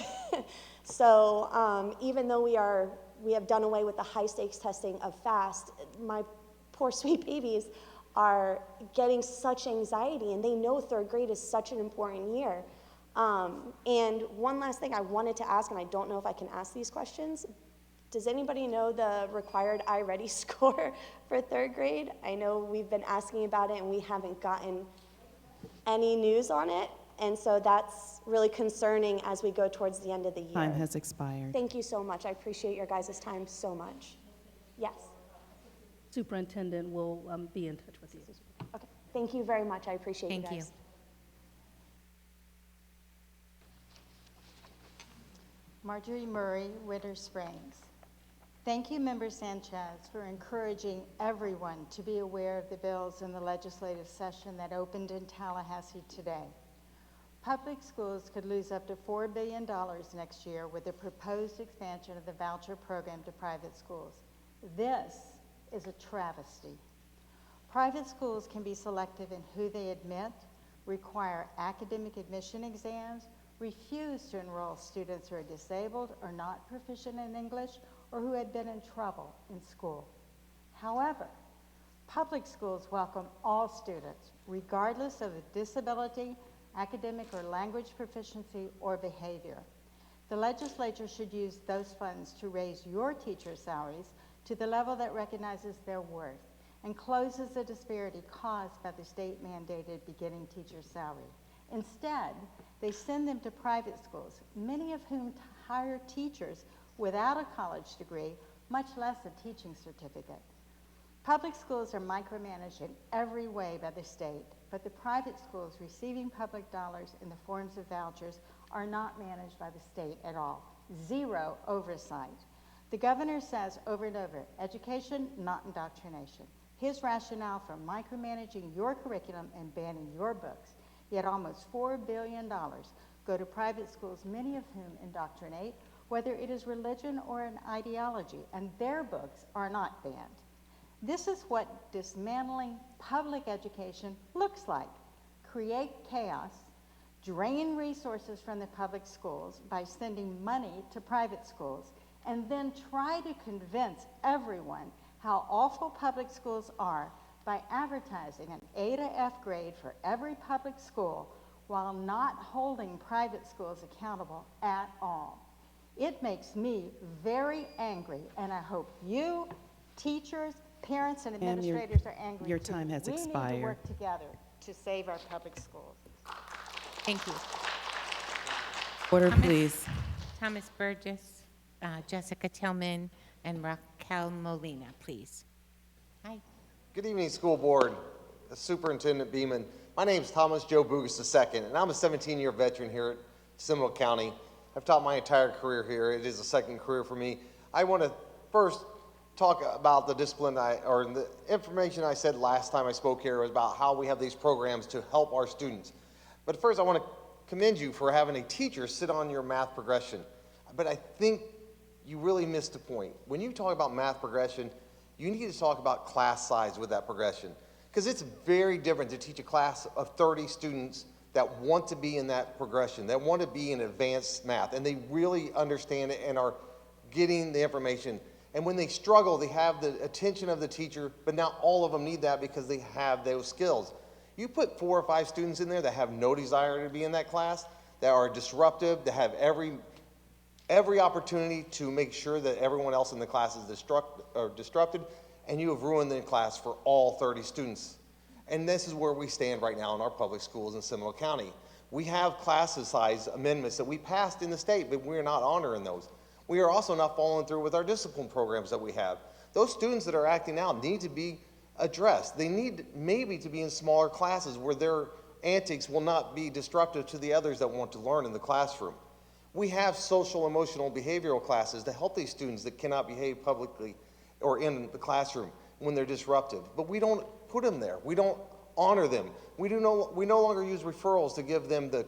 So even though we have done away with the high stakes testing of FAST, my poor sweet babies are getting such anxiety, and they know 3rd grade is such an important year. And one last thing I wanted to ask, and I don't know if I can ask these questions. Does anybody know the required iReady score for 3rd grade? I know we've been asking about it and we haven't gotten any news on it. And so that's really concerning as we go towards the end of the year. Time has expired. Thank you so much. I appreciate your guys' time so much. Yes. Superintendent will be in touch with you. Okay. Thank you very much. I appreciate you guys. Thank you. Marjorie Murray, Witter Springs. Thank you, Member Sanchez, for encouraging everyone to be aware of the bills in the legislative session that opened in Tallahassee today. Public schools could lose up to $4 billion next year with the proposed expansion of the voucher program to private schools. This is a travesty. Private schools can be selective in who they admit, require academic admission exams, refuse to enroll students who are disabled or not proficient in English or who had been in trouble in school. However, Public schools welcome all students, regardless of a disability, academic or language proficiency, or behavior. The legislature should use those funds to raise your teacher salaries to the level that recognizes their worth and closes the disparity caused by the state-mandated beginning teacher salary. Instead, they send them to private schools, many of whom hire teachers without a college degree, much less a teaching certificate. Public schools are micromanaged in every way by the state, but the private schools receiving public dollars in the forms of vouchers are not managed by the state at all. Zero oversight. The governor says over and over, education, not indoctrination. His rationale for micromanaging your curriculum and banning your books, yet almost $4 billion go to private schools, many of whom indoctrinate, whether it is religion or an ideology, and their books are not banned. This is what dismantling public education looks like. Create chaos, drain resources from the public schools by sending money to private schools, and then try to convince everyone how awful public schools are by advertising an A to F grade for every public school while not holding private schools accountable at all. It makes me very angry, and I hope you, teachers, parents, and administrators are angry your too. time has We need expired. to work together to save our public schools. Thank you. Order, Thomas- please. Thomas Burgess, Jessica Tillman, and Raquel Molina, please. Hi. Good evening, school board, Superintendent Beeman. My name is Thomas Joe Bugas II, and I'm a 17-year veteran here at Seminole County. I've taught my entire career here. It is a second career for me. I want to first talk about the discipline or the information I said last time I spoke here was about how we have these programs to help our students. But first, I want to commend you for having a teacher sit on your math progression. But I think you really missed the point. When you talk about math progression, you need to talk about class size with that progression. Because it's very different to teach a class of 30 students that want to be in that progression, that want to be in advanced math, and they really understand it and are getting the information. And when they struggle, they have the attention of the teacher, but not all of them need that because they have those skills. You put 4 or 5 students in there that have no desire to be in that class, that are disruptive, that have every opportunity to make sure that everyone else in the class is disrupted, and you have ruined the class for all 30 students. And this is where we stand right now in our public schools in Seminole County. We have class size amendments that we passed in the state, but we're not honoring those. We are also not following through with our discipline programs that we have. Those students that are acting out need to be addressed. They need maybe to be in smaller classes where their antics will not be disruptive to the others that want to learn in the classroom. We have social, emotional, behavioral classes to help these students that cannot behave publicly or in the classroom when they're disruptive. But we don't put them there. We don't honor them. We no longer use referrals to give them the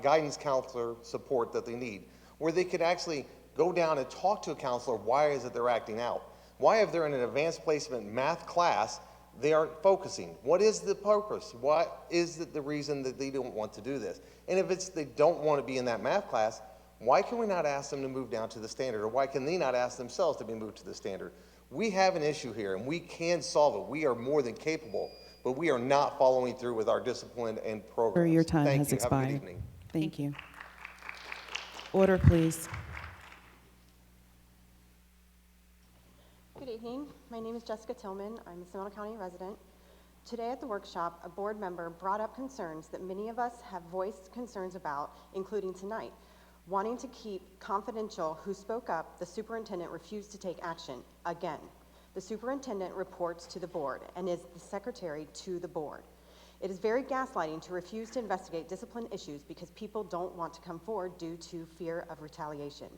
guidance counselor support that they need, where they could actually go down and talk to a counselor. Why is it they're acting out? Why, if they're in an advanced placement math class, they aren't focusing? What is the purpose? What is the reason that they don't want to do this? And if they don't want to be in that math class, why can we not ask them to move down to the standard? Or why can they not ask themselves to be moved to the standard? We have an issue here, and we can solve it. We are more than capable, but we are not following through with our discipline and programs. Sir, your time Thank has you. Have a good expired. evening. Thank you. Order, please. Good evening. My name is Jessica Tillman. I'm a Seminole County resident. Today at the workshop, a board member brought up concerns that many of us have voiced concerns about, including tonight. Wanting to keep confidential who spoke up, the superintendent refused to take action again. The superintendent reports to the board and is the secretary to the board. It is very gaslighting to refuse to investigate discipline issues because people don't want to come forward due to fear of retaliation.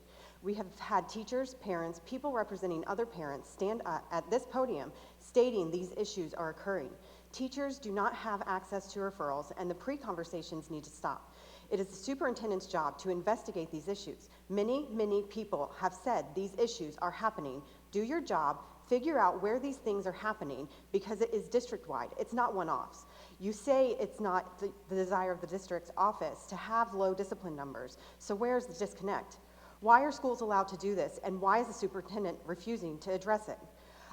We have had teachers, parents, people representing other parents stand up at this podium stating these issues are occurring. Teachers do not have access to referrals, and the pre-conversations need to stop. It is the superintendent's job to investigate these issues. Many, many people have said these issues are happening. Do your job, figure out where these things are happening, because it is district-wide. It's not one-offs. You say it's not the desire of the district's office to have low discipline numbers, so where's the disconnect? Why are schools allowed to do this, and why is the superintendent refusing to address it?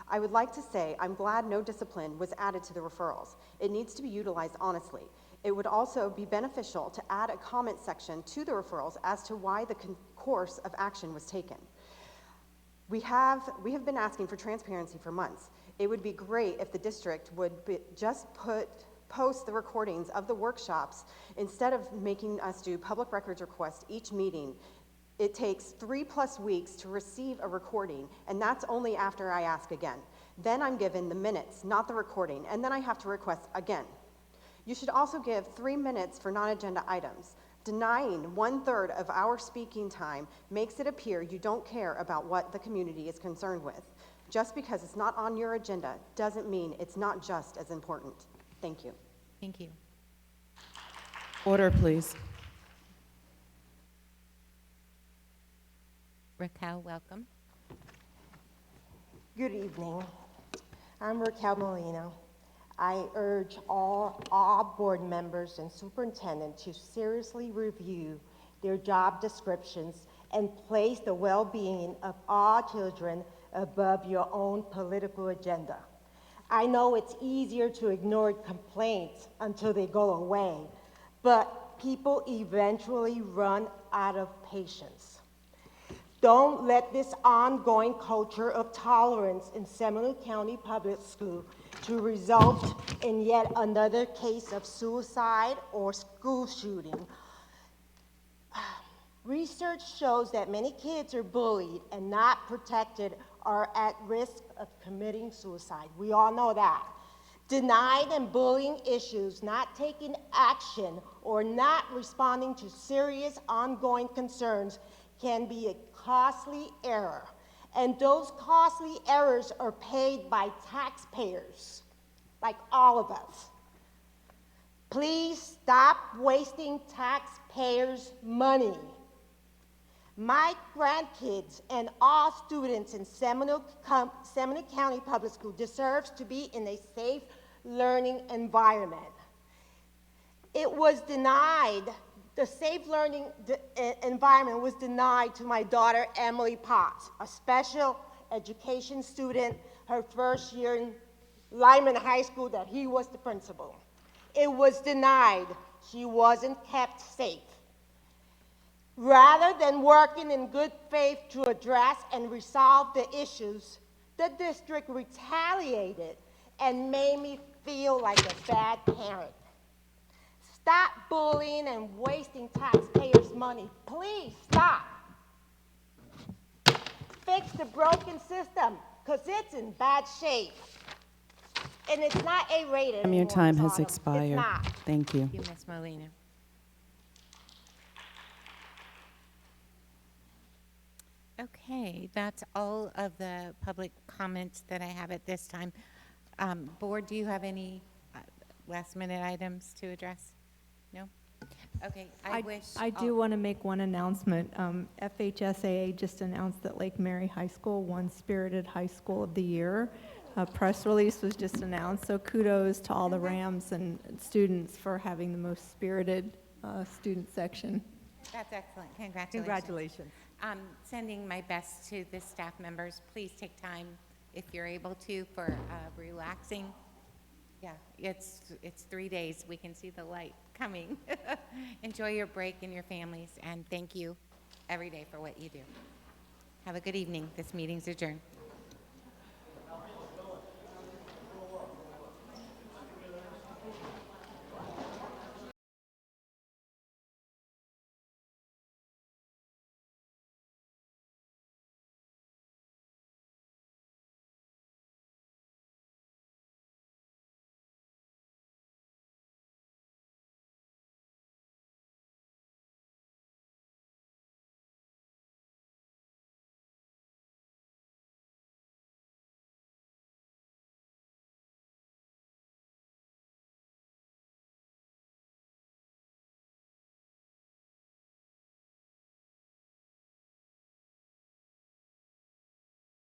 I would like to say I'm glad no discipline was added to the referrals. It needs to be utilized honestly. It would also be beneficial to add a comment section to the referrals as to why the course of action was taken. We have been asking for transparency for months. It would be great if the district would post the recordings of the workshops instead of making us do public records requests each meeting. It takes 3+ weeks to receive a recording, and that's only after I ask again. Then I'm given the minutes, not the recording, and then I have to request again. You should also give 3 minutes for non-agenda items. Denying 1/3 of our speaking time makes it appear you don't care about what the community is concerned with. Just because it's not on your agenda doesn't mean it's not just as important. Thank you. Thank you. Order, please. Raquel, welcome. Good evening. I'm Raquel Molina. I urge all board members and superintendent to seriously review their job descriptions and place the well-being of all children above your own political agenda. I know it's easier to ignore complaints until they go away, but people eventually run out of patience. Don't let this ongoing culture of tolerance in Seminole County Public School to result in yet another case of suicide or school shooting. Research shows that many kids are bullied and not protected are at risk of committing suicide. We all know that. Denied and bullying issues, not taking action, or not responding to serious ongoing concerns can be a costly error. And those costly errors are paid by taxpayers, like all of us. Please stop wasting taxpayers' money. My grandkids and all students in Seminole County Public School deserves to be in a safe learning environment. It was denied, the safe learning environment was denied to my daughter, Emily Potts, a special education student, her first year in Lyman High School that he was the principal. It was denied. She wasn't kept safe. Rather than working in good faith to address and resolve the issues, the district retaliated and made me feel like a bad parent. Stop bullying and wasting taxpayers' money. Please stop. Fix the broken system, because it's in bad shape. And it's not A-rated anymore. Your time Ms. has Autumn. expired. It's not. Thank you. Thank you, Ms. Molina. Okay, that's all of the public comments that I have at this time. Board, do you have any last-minute items to address? No? Okay, I do want to make one announcement. FHSAA just announced that Lake Mary High School won Spirited High School of the Year. A press release was just announced, so kudos to all the Rams and students for having the most spirited student section. That's excellent. Congratulations. Congratulations. Sending my best to the staff members. Please take time, if you're able to, for relaxing. Yeah, it's 3 days. We can see the light coming. Enjoy your break and your families, and thank you every day for what you do. Have a good evening. This meeting's adjourned.